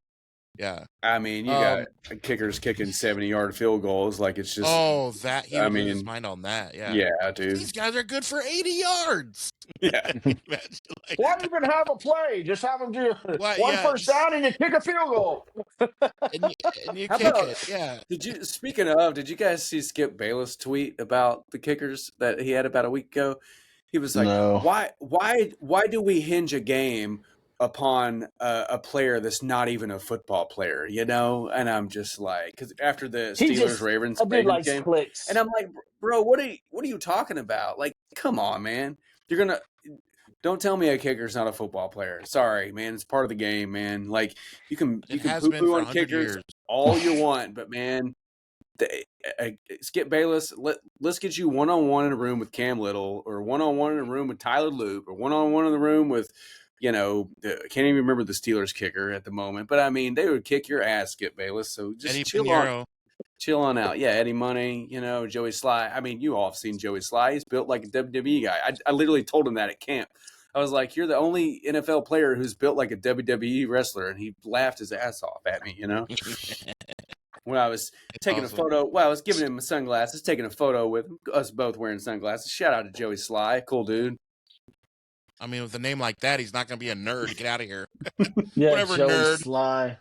yeah. I mean, you got kickers kicking 70-yard field goals. Like, it's just. Oh, that he would lose his mind on that. Yeah. Yeah, dude. These guys are good for 80 yards. Yeah. Why even have a play? Just have them do one first down and you kick a field goal. and you kick it. Yeah. Did you guys see Skip Bayless tweet about the kickers that he had about a week ago? He was like, No. why do we hinge a game upon a player that's not even a football player, And I'm just like, because after the Steelers-Ravens game, clicks. And I'm like, bro, what are you talking about? Like, come on, man. Don't tell me a kicker's not a football player. Sorry, man. It's part of the game, man. Like, you can poo-poo on kickers all you want, but man, Skip Bayless, let's get you one-on-one in a room with Cam Little, or one-on-one in a room with Tyler Loop, or one-on-one in the room with, I can't even remember the Steelers kicker at the moment, but I mean, they would kick your ass, Skip Bayless. So just Eddie chill on out. Yeah, Eddie Money, Joey Sly. I mean, you all have seen Joey Sly. He's built like a WWE guy. I literally told him that at camp. I was like, you're the only NFL player who's built like a WWE wrestler, and he laughed his ass off at me, When I was taking a photo, I was giving him my sunglasses, taking a photo with us both wearing sunglasses. Shout out to Joey Sly. Cool dude. I mean, with a name like that, he's not going to be a nerd. Get out of here. Yeah, whatever, Joey nerd. Sly.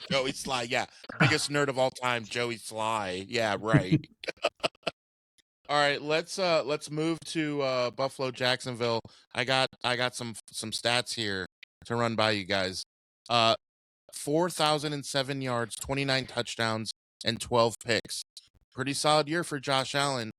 Joey Sly, yeah. Biggest nerd of all time, Joey Sly. Yeah, right. All right, let's move to Buffalo Jacksonville. I got some stats here to run by you guys. 4,007 yards, 29 touchdowns, and 12 picks. Pretty solid year for Josh Allen.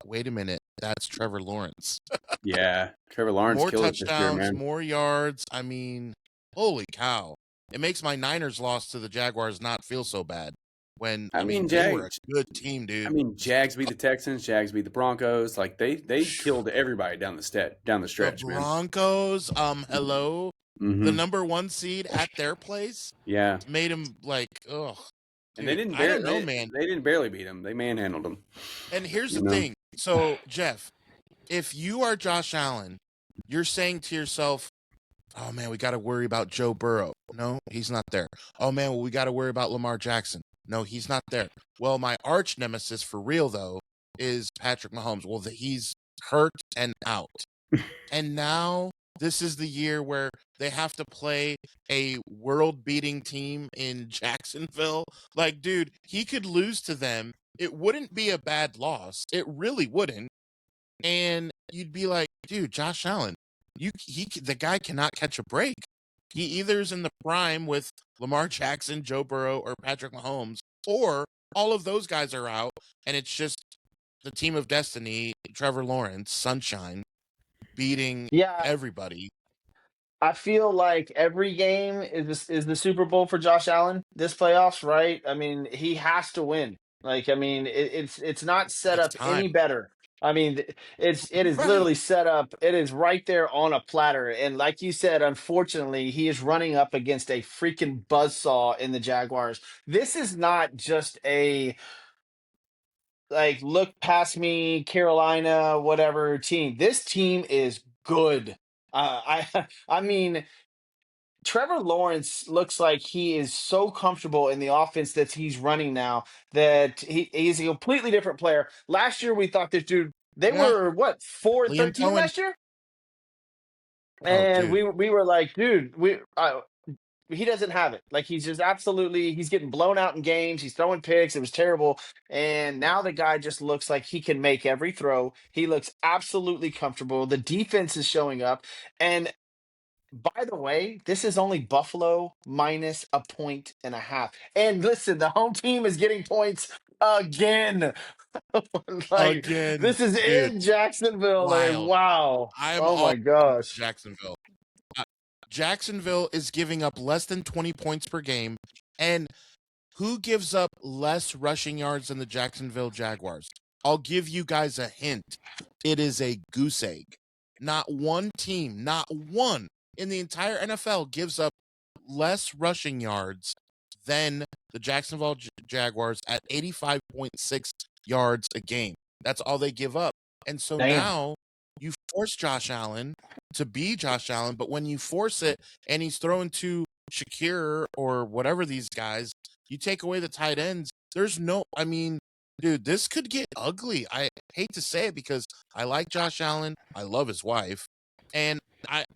Wait a minute, that's Trevor Lawrence. Yeah, Trevor Lawrence More killed it this year, touchdowns, man. more yards. I mean, holy cow! It makes my Niners loss to the Jaguars not feel so bad. When I mean they were a good team, dude. I mean, Jags beat the Texans, Jags beat the Broncos. Like they killed everybody down the stretch, the Broncos, hello, Mm-hmm. the number 1 seed at their place, Yeah, made them like, ugh. and they didn't. I don't know, man. They didn't barely beat them. They manhandled them. And here's the thing. So, Jeff, if you are Josh Allen, you're saying to yourself, "Oh man, we got to worry about Joe Burrow." No, he's not there. Oh man, well, we got to worry about Lamar Jackson. No, he's not there. Well, my arch nemesis for real though is Patrick Mahomes. Well, he's hurt and out. And now this is the year where they have to play a world-beating team in Jacksonville. Like, dude, he could lose to them. It wouldn't be a bad loss. It really wouldn't. And you'd be like, dude, Josh Allen, the guy cannot catch a break. He either is in the prime with Lamar Jackson, Joe Burrow, or Patrick Mahomes, or all of those guys are out, and it's just the team of destiny, Trevor Lawrence, Sunshine, beating everybody. I feel like every game is the Super Bowl for Josh Allen this playoffs, right? I mean, he has to win. Like, I mean, it's not set up any better. I mean, it is literally set up. It is right there on a platter. And like you said, unfortunately, he is running up against a freaking buzzsaw in the Jaguars. This is not just a like look past me, Carolina, whatever team. This team is good. I mean, Trevor Lawrence looks like he is so comfortable in the offense that he's running now that he's a completely different player. Last year, we thought this dude, they were what, 4-13 last year? And we were like, dude, he doesn't have it. Like, he's just absolutely, he's getting blown out in games. He's throwing picks. It was terrible. And now the guy just looks like he can make every throw. He looks absolutely comfortable. The defense is showing up. And by the way, this is only Buffalo minus 1.5. And listen, the home team is getting points again. Like, again, this is in Jacksonville. Like, wow. Oh my gosh. Jacksonville. Jacksonville is giving up less than 20 points per game. And who gives up less rushing yards than the Jacksonville Jaguars? I'll give you guys a hint. It is a goose egg. Not one team, not one in the entire NFL gives up less rushing yards than the Jacksonville Jaguars at 85.6 yards a game. That's all they give up. And so now you force Josh Allen to be Josh Allen, but when you force it and he's throwing to Shakir or whatever these guys, you take away the tight ends. There's no, I mean, dude, this could get ugly. I hate to say it because I like Josh Allen. I love his wife. And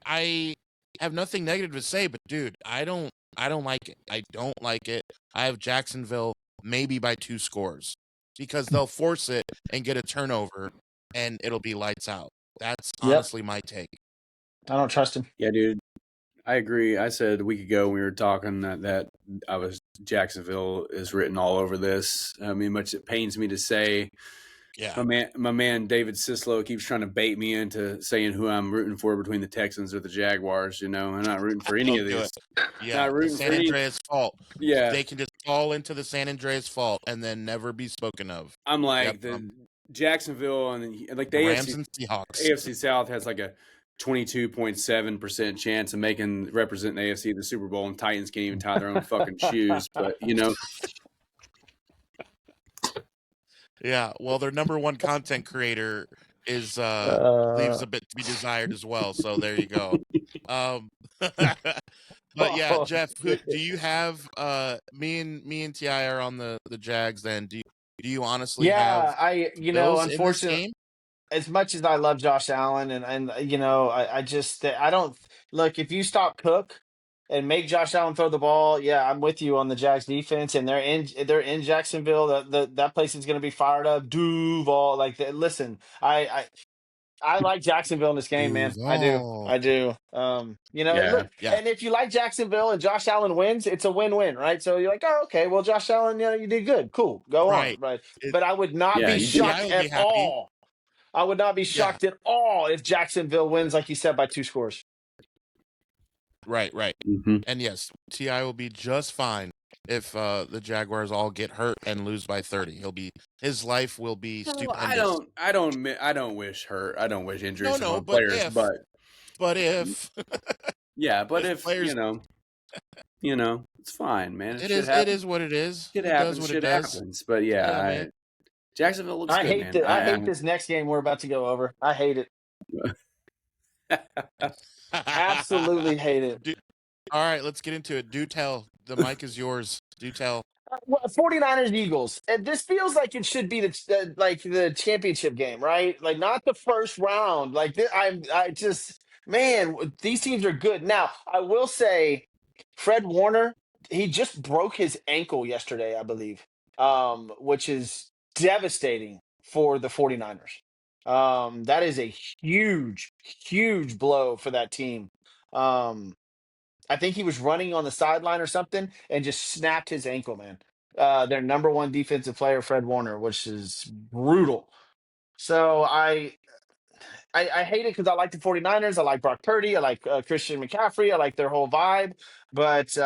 I have nothing negative to say, but dude, I don't like it. I don't like it. I have Jacksonville maybe by 2 scores because they'll force it and get a turnover and it'll be lights out. That's honestly my take. I don't trust him. Yeah, dude. I agree. I said a week ago when we were talking that Jacksonville is written all over this. I mean, much it pains me to say. Yeah, my man David Sislow keeps trying to bait me into saying who I'm rooting for between the Texans or the Jaguars. You know, I'm not rooting for any of these. Yeah, not rooting San Andreas fault. Yeah, they can just fall into the San Andreas fault and then never be spoken of. I'm like Jacksonville and like the Rams and Seahawks. AFC South has like a 22.7% chance of representing the AFC in the Super Bowl, and Titans can't even tie their own fucking shoes. But you know. Yeah, well, their number 1 content creator is leaves a bit to be desired as well. So there you go. But yeah, Jeff, do you have me and Ti are on the Jags? Then do you honestly have? Yeah, unfortunately, as much as I love Josh Allen and I don't look, if you stop Cook, and make Josh Allen throw the ball, yeah, I'm with you on the Jags defense, and they're in Jacksonville. That place is going to be fired up. Duval, listen, I like Jacksonville in this game, man. I do. Duval. I do. Yeah. Look, Yeah. and if you like Jacksonville and Josh Allen wins, it's a win-win, right? So you're like, oh, okay, well, Josh Allen, you did good, cool, go on, Right. right? It, But I would not Yeah, be you did. TI shocked will be at happy. all. I would not be Yeah. shocked at all if Jacksonville wins, like you said, by 2 scores. Right. Mm-hmm. And yes, Ti will be just fine if the Jaguars all get hurt and lose by 30. His life will be No, stupendous. I don't wish injuries No, among but players, if, but yeah, but if if players, it's fine, man. it Shit is happens. what it is. Shit It does happens. what it Shit does. happens. But yeah, Yeah, man. Jacksonville looks I good, hate man. I hate this next game we're about to go over. I hate it. Absolutely hate it. All right, let's get into it. Do tell. The mic is yours. Do tell. Well, 49ers Eagles. And this feels like it should be the championship game, right? Like not the first round. I just man, these teams are good. Now, I will say Fred Warner, he just broke his ankle yesterday, I believe. Which is devastating for the 49ers. That is a huge blow for that team. Um I think he was running on the sideline or something and just snapped his ankle, man. Their number one defensive player, Fred Warner, which is brutal. So I hate it because I like the 49ers. I like Brock Purdy. I like Christian McCaffrey. I like their whole vibe. But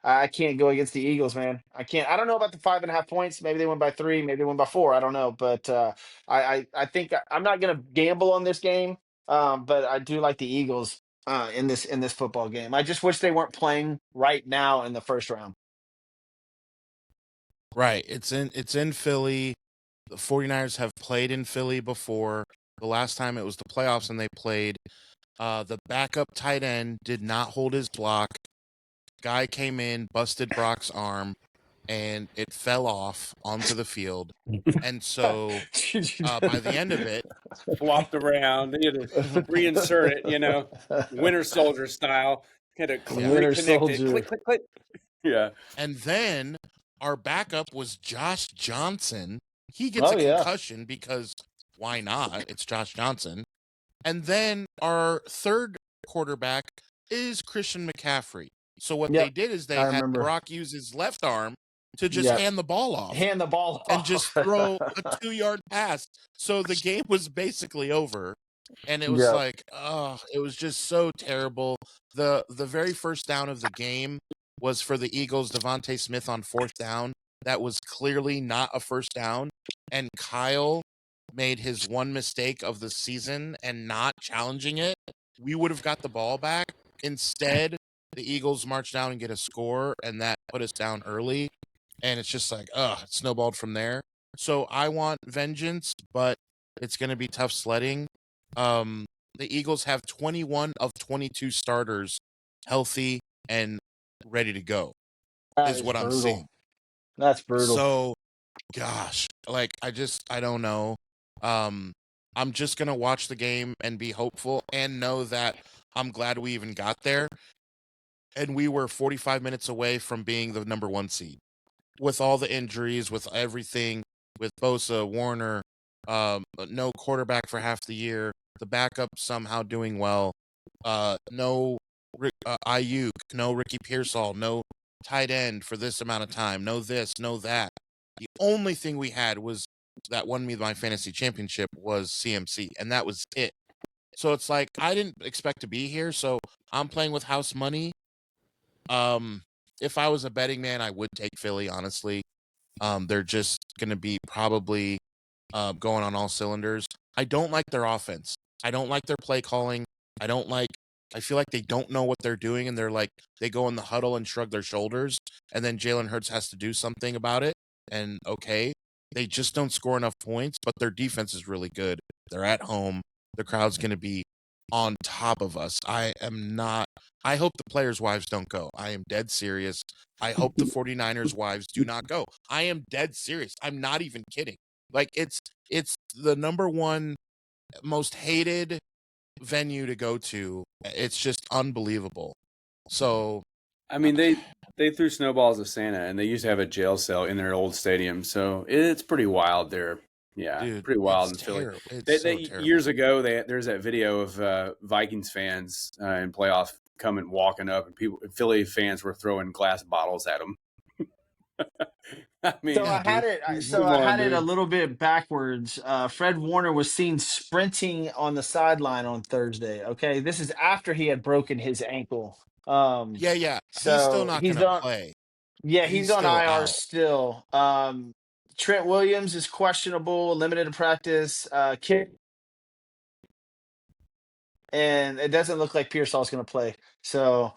I can't go against the Eagles, man. I can't. I don't know about the 5.5 points. Maybe they win by 3. Maybe they win by 4. I don't know. But I think I'm not going to gamble on this game. But I do like the Eagles in this football game. I just wish they weren't playing right now in the first round. Right. It's in Philly. The 49ers have played in Philly before. The last time it was the playoffs and they played. The backup tight end did not hold his block. Guy came in, busted Brock's arm, and it fell off onto the field. And so by the end of it, flopped around. They had to reinsert it, Winter Soldier style. Had to Winter reconnect Soldier. it. Click, click, click. Yeah. and then our backup was Josh Johnson. He gets a concussion because why not? It's Josh Johnson. And then our third quarterback is Christian McCaffrey. So what they did is they had Brock use his left arm to just hand the ball off. And just throw a 2-yard pass. So the game was basically over. And it was it was just so terrible. The very first down of the game was for the Eagles, Devontae Smith on 4th down. That was clearly not a first down. And Kyle made his one mistake of the season and not challenging it. We would have got the ball back. Instead, the Eagles march down and get a score, and that put us down early. And it's just like, it snowballed from there. So I want vengeance, but it's going to be tough sledding. The Eagles have 21 of 22 starters healthy and ready to go, is what I'm seeing. That's brutal. So, gosh, I don't know. I'm just going to watch the game and be hopeful and know that I'm glad we even got there. And we were 45 minutes away from being the number 1 seed. With all the injuries, with everything, with Bosa, Warner, no quarterback for half the year, the backup somehow doing well, no Ayuk, no Ricky Pearsall, no tight end for this amount of time, no this, no that. The only thing we had was that won me my fantasy championship was CMC, and that was it. So it's like I didn't expect to be here, so I'm playing with house money. If I was a betting man, I would take Philly, honestly. They're just going to be probably going on all cylinders. I don't like their offense. I don't like their play calling. I feel like they don't know what they're doing, and they go in the huddle and shrug their shoulders, and then Jalen Hurts has to do something about it. And they just don't score enough points, but their defense is really good. They're at home. The crowd's going to be on top of us. I hope the players' wives don't go. I am dead serious. I hope the 49ers' wives do not go. I am dead serious. I'm not even kidding. It's the number 1 most hated venue to go to. It's just unbelievable. So, I mean, they threw snowballs at Santa, and they used to have a jail cell in their old stadium, so it's pretty wild there. Yeah, dude, pretty wild in it's Philly. terrible. It's They so terrible. years ago, there's that video of Vikings fans in playoff coming walking up, and Philly fans were throwing glass bottles at them. I mean, So I had dude. it. So Come I on, had it a dude. little bit backwards. Fred Warner was seen sprinting on the sideline on Thursday. Okay, this is after he had broken his ankle. Yeah. He's still So not he's gonna on. play. Yeah, He's he's on still IR out. still. Trent Williams is questionable, limited to practice. And it doesn't look like Pearsall's going to play. So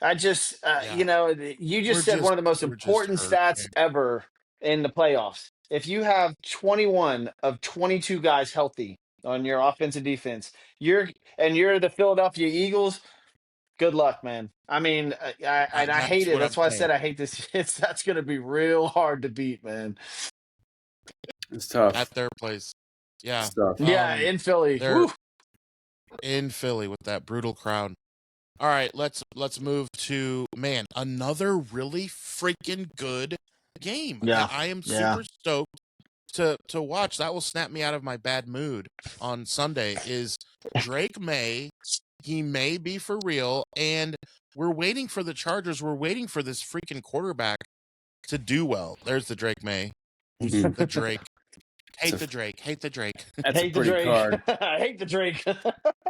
I just, Yeah, you just said one of the most we're just important hurt, stats man. ever in the playoffs. If you have 21 of 22 guys healthy on your offensive defense, you're the Philadelphia Eagles. Good luck, man. I mean, I hate That's it. what I'm That's why I saying. said I hate this. That's going to be real hard to beat, man. It's tough. At their place. Yeah. It's tough. Yeah, in Philly. They're Woo. in Philly with that brutal crowd. All right, let's move to another really freaking good game Yeah, that I am yeah. super stoked to watch. That will snap me out of my bad mood on Sunday. Is Drake May? He may be for real, and we're waiting for the Chargers. We're waiting for this freaking quarterback to do well. There's the Drake May. The Drake. Hate the Drake. Hate the Drake. That's Hate a the pretty Drake. card. I hate the Drake.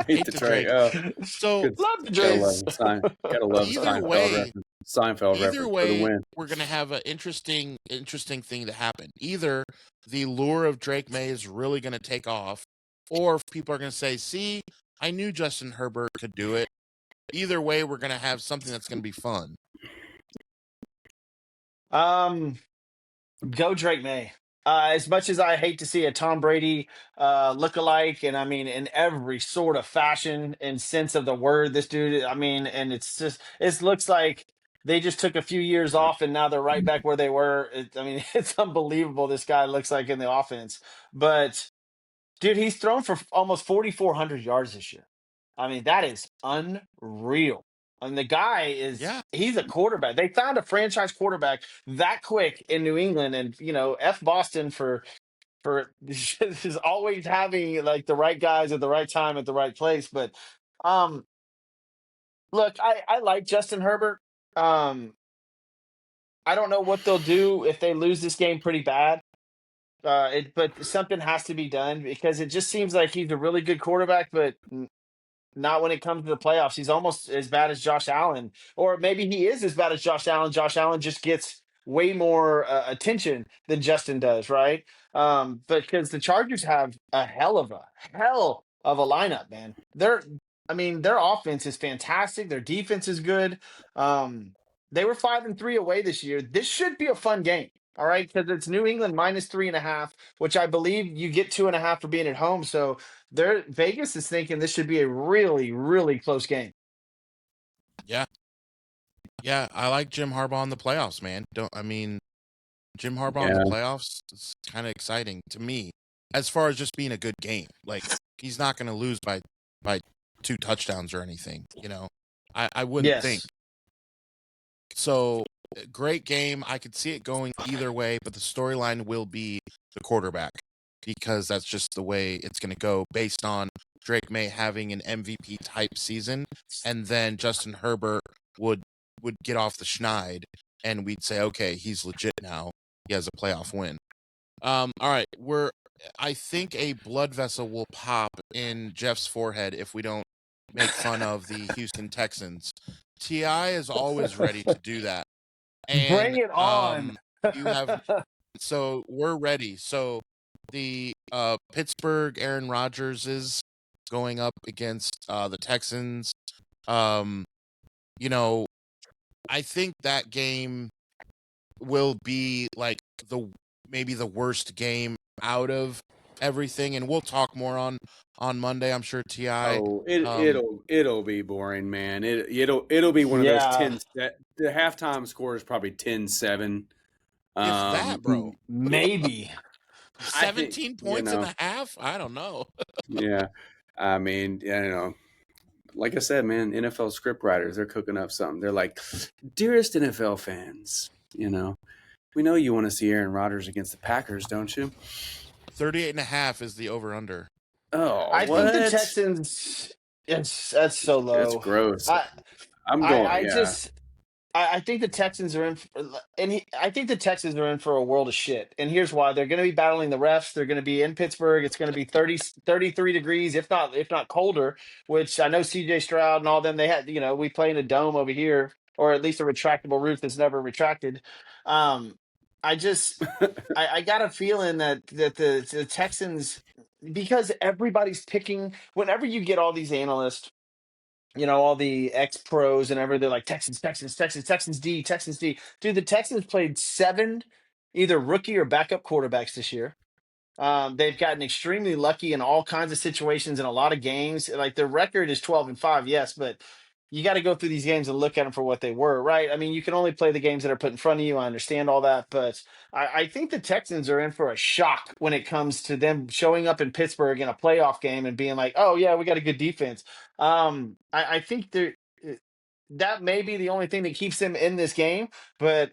Hate the Drake. Oh, So good. Love the Gotta Drake. love gotta love either Seinfeld way, reference. Seinfeld either reference for the way, win. we're gonna have an interesting thing to happen. Either the lure of Drake May is really gonna take off, or people are gonna say, "See, I knew Justin Herbert could do it." Either way, we're gonna have something that's gonna be fun. Go Drake May. As much as I hate to see a Tom Brady look-alike, and I mean in every sort of fashion and sense of the word, this dude. I mean, and it looks like they just took a few years off, and now they're right back where they were. I mean, it's unbelievable. This guy looks like in the offense, but dude, he's thrown for almost 4,400 yards this year. I mean, that is unreal. And the guy Yeah, he's a quarterback. They found a franchise quarterback that quick in New England. And, F Boston for is always having like the right guys at the right time at the right place. But um, look, I like Justin Herbert. Um, I don't know what they'll do if they lose this game pretty bad. But something has to be done because it just seems like he's a really good quarterback, but not when it comes to the playoffs. He's almost as bad as Josh Allen, or maybe he is as bad as Josh Allen. Josh Allen just gets way more attention than Justin does, right? But because the Chargers have a hell of a lineup, man. Their offense is fantastic. Their defense is good. They were 5-3 away this year. This should be a fun game. All right, because it's New England -3.5, which I believe you get 2.5 for being at home. So Vegas is thinking this should be a really, really close game. yeah. I like Jim Harbaugh in the playoffs, man. Jim Harbaugh in the playoffs is kind of exciting to me, as far as just being a good game. Like, he's not going to lose by 2 touchdowns or anything. I wouldn't think. So, great game. I could see it going either way, but the storyline will be the quarterback, because that's just the way it's going to go based on Drake May having an MVP type season, and then Justin Herbert would get off the schneid, and we'd say, okay, he's legit now. He has a playoff win. All right, I think a blood vessel will pop in Jeff's forehead if we don't make fun of the Houston Texans. T.I. is always ready to do that. And bring it on. So we're ready. So the Pittsburgh Aaron Rodgers is going up against the Texans. I think that game will be like maybe the worst game out of everything, and we'll talk more on Monday. I'm sure T.I. Oh, it'll be boring, man. It'll be one of those 10. The halftime score is probably 10-7. If that, bro, maybe 17 points in the half. I don't know. Yeah, I mean, I don't know. like I said, man, NFL script writers, they're cooking up something. They're like, dearest NFL fans, we know you want to see Aaron Rodgers against the Packers, don't you? 38.5 is the over-under. Oh, I what? think the Texans. That's so It's low. gross. I I'm I, going, I yeah. just I think the Texans are in, I think the Texans are in for a world of shit. And here's why: they're going to be battling the refs. They're going to be in Pittsburgh. It's going to be 33 degrees, if not colder. Which I know C.J. Stroud and all them. They had, we play in a dome over here, or at least a retractable roof that's never retracted. Um, I just, I got a feeling that the Texans, because everybody's picking. Whenever you get all these analysts, all the ex pros and everything, they're like Texans, Texans, Texans, Texans D, Texans D. Dude, the Texans played 7 either rookie or backup quarterbacks this year. They've gotten extremely lucky in all kinds of situations in a lot of games. Like their record is 12-5, yes, but you got to go through these games and look at them for what they were, right? I mean, you can only play the games that are put in front of you. I understand all that, but I think the Texans are in for a shock when it comes to them showing up in Pittsburgh in a playoff game and being like, "Oh yeah, we got a good defense." I think that may be the only thing that keeps them in this game, but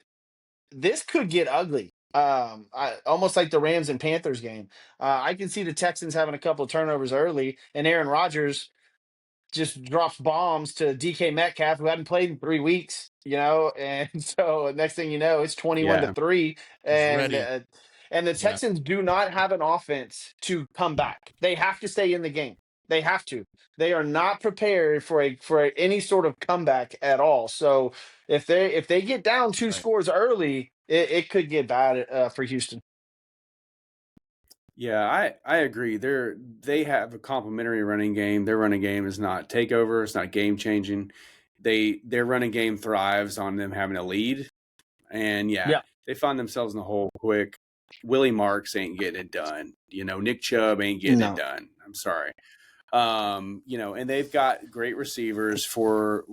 this could get ugly. Almost like the Rams and Panthers game. I can see the Texans having a couple of turnovers early, and Aaron Rodgers just drops bombs to DK Metcalf, who hadn't played in 3 weeks, and so next thing you know, it's 21 to Yeah. 3, He's and ready. the Yeah. Texans do not have an offense to come back. They have to stay in the game. They have to. They are not prepared for any sort of comeback at all. So if they get down 2 Right. scores early, it could get bad for Houston. Yeah, I agree. They have a complimentary running game. Their running game is not takeover. It's not game changing. Their running game thrives on them having a lead, and Yeah. they find themselves in the hole quick. Willie Marks ain't getting it done. Nick Chubb ain't getting it No. done. I'm sorry. And they've got great receivers for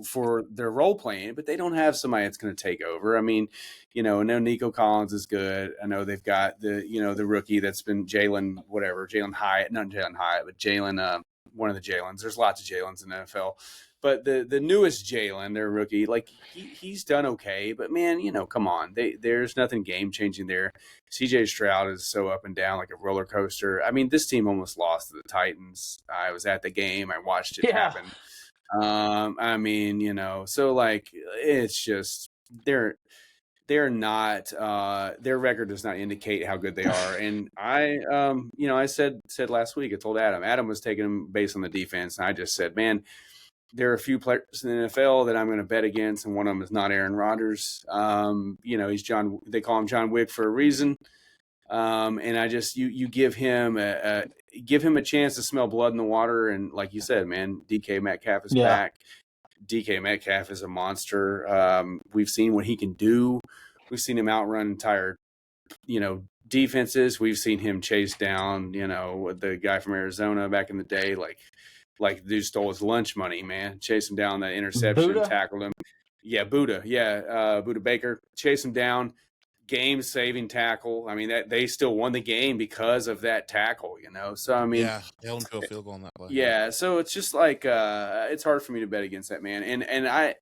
their role playing, but they don't have somebody that's going to take over. I mean, I know Nico Collins is good. I know they've got the rookie that's been Jalen Hyatt, not Jalen Hyatt, but Jalen, one of the Jalens. There's lots of Jalens in the NFL, but the newest Jalen, their rookie, like he's done okay, but man, come on, there's nothing game changing there. CJ Stroud is so up and down like a roller coaster. I mean, this team almost lost to the Titans. I was at the game. I watched it happen. I mean, so like it's just they're not their record does not indicate how good they are. And I said last week, I told Adam was taking them based on the defense, and I just said, man, there are a few players in the NFL that I'm going to bet against, and one of them is not Aaron Rodgers. He's John. They call him John Wick for a reason. And I just you give him a chance to smell blood in the water, and like you said, man, DK Metcalf is back. DK Metcalf is a monster. We've seen what he can do. We've seen him outrun entire, defenses. We've seen him chase down, the guy from Arizona back in the day, like the dude stole his lunch money, man. Chase him down, that interception, Buddha? tackled him. Yeah, Buddha. Yeah, Buddha Baker. Chase him down, game-saving tackle. I mean, that they still won the game because of that tackle, So, I mean. Yeah, they held him to a field goal on that play. Yeah, so it's just like it's hard for me to bet against that, man. And I,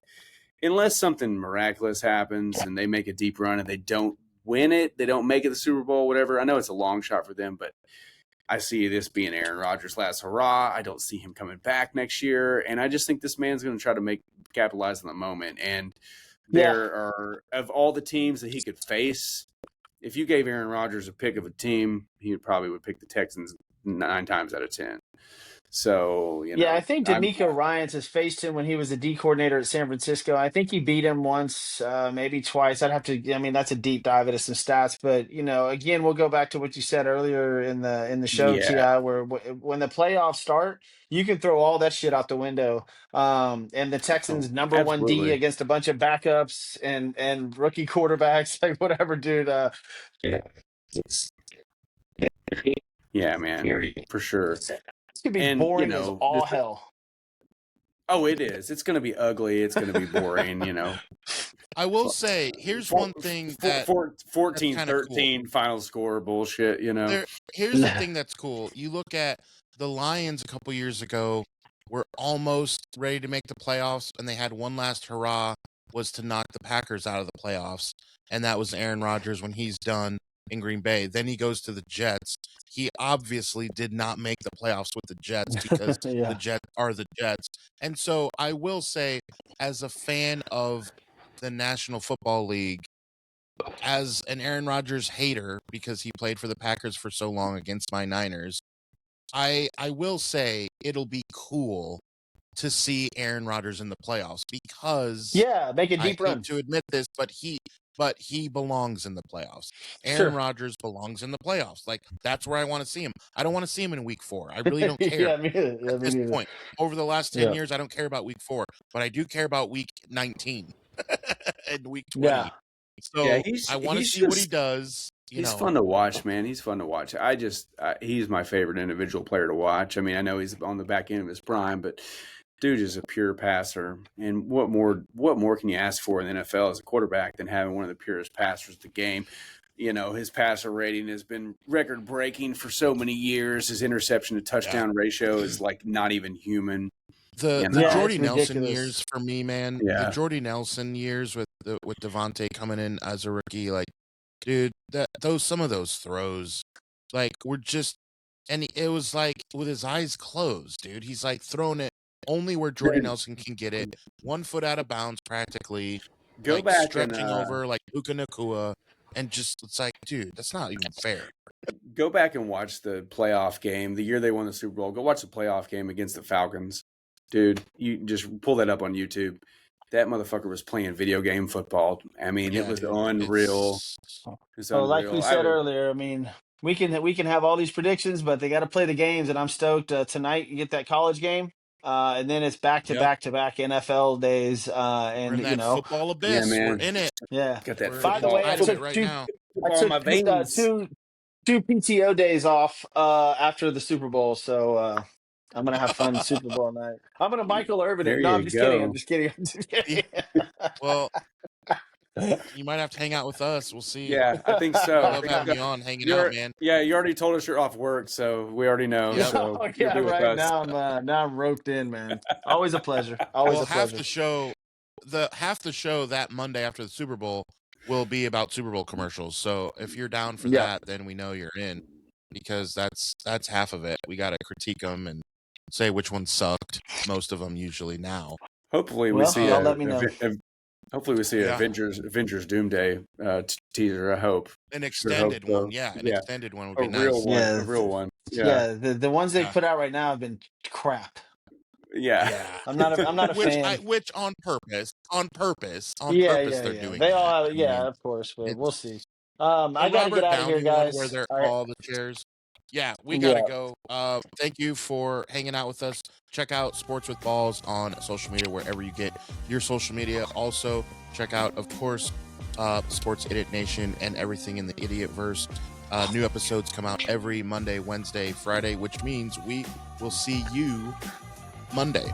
unless something miraculous happens and they make a deep run and they don't win it, they don't make it the Super Bowl, whatever. I know it's a long shot for them, but I see this being Aaron Rodgers' last hurrah. I don't see him coming back next year, and I just think this man's going to try to capitalize on the moment. And there are, of all the teams that he could face, if you gave Aaron Rodgers a pick of a team, he probably would pick the Texans 9 times out of 10. So, I think D'Amico Ryans has faced him when he was the D coordinator at San Francisco. I think he beat him once, maybe twice. That's a deep dive into some stats. But, again, we'll go back to what you said earlier in the show, T.I., where when the playoffs start, you can throw all that shit out the window. And the Texans number one D against a bunch of backups and rookie quarterbacks, like whatever, dude. Yeah, man, for sure. It's going to be boring as all hell. Oh, it is. It's going to be ugly. It's going to be boring, I will say, here's one thing that 14-13 cool. Final score bullshit, Here's the thing that's cool. You look at the Lions a couple years ago were almost ready to make the playoffs, and they had one last hurrah, was to knock the Packers out of the playoffs, and that was Aaron Rodgers when he's done in Green Bay. Then he goes to the Jets. He obviously did not make the playoffs with the Jets because the Jets are the Jets. And so I will say, as a fan of the National Football League, as an Aaron Rodgers hater, because he played for the Packers for so long against my Niners, I will say it'll be cool to see Aaron Rodgers in the playoffs because make a deep I run. hate to admit this, but he belongs in the playoffs. Sure. Aaron Rodgers belongs in the playoffs. Like, that's where I want to see him. I don't want to see him in week 4. I really don't care. Yeah, me at this neither. point. Over the last 10 years, I don't care about week 4, but I do care about week 19 and week 20. Yeah. So I want to see what he does. He's fun to watch, man. He's fun to watch. He's my favorite individual player to watch. I mean, I know he's on the back end of his prime, but dude is a pure passer. And what more can you ask for in the NFL as a quarterback than having one of the purest passers of the game? You know, his passer rating has been record breaking for so many years. His interception to touchdown ratio is like not even human. The Jordy Nelson years for me, man. Yeah. The Jordy Nelson years with Devontae coming in as a rookie, like, dude, some of those throws, like, were just, and it was like with his eyes closed, dude. He's like throwing it only where Jordy Nelson can get it, 1 foot out of bounds practically. Go like, back stretching over like Puka Nacua, and just, it's like, dude, that's not even fair. Go back and watch the playoff game the year they won the Super Bowl. Go watch the playoff game against the Falcons. Dude, you just pull that up on YouTube. That motherfucker was playing video game football. I mean, it was unreal. Well, like we said earlier, I mean, we can have all these predictions, but they got to play the games, and I'm stoked tonight you get that college game, and then it's back to back NFL days, and we're in that football abyss. Yeah, man. We're in it. Yeah. Got that. By the way, I took right now. my veins. two PTO days off after the Super Bowl, so I'm gonna have fun Super Bowl night. I'm gonna Michael Irvin it. No, I'm just kidding. I'm just kidding. Well, you might have to hang out with us. We'll see. Yeah, I think so. I love having you on, hanging out, man. Yeah, you already told us you're off work, so we already know. Yep. So right now I'm roped in, man. Always a pleasure. Always a pleasure. Half the show that Monday after the Super Bowl will be about Super Bowl commercials. So if you're down for that, then we know you're in, because that's half of it. We got to critique them and say which one sucked. Most of them usually now. Hopefully we see. Let me know. Hopefully we see Avengers Doomsday teaser. I hope an extended one. Extended one would be nice. A real one. Yeah. The ones they put out right now have been crap. Yeah. I'm not a fan. Which on purpose they're doing. They all of course, but we'll see. I gotta get out of here, guys. Where they're all the chairs. Yeah, we gotta go. Thank you for hanging out with us. Check out Sports with Balls on social media, wherever you get your social media. Also, check out, of course, Sports Idiot Nation and everything in the Idiotverse. New episodes come out every Monday, Wednesday, Friday, which means we will see you Monday.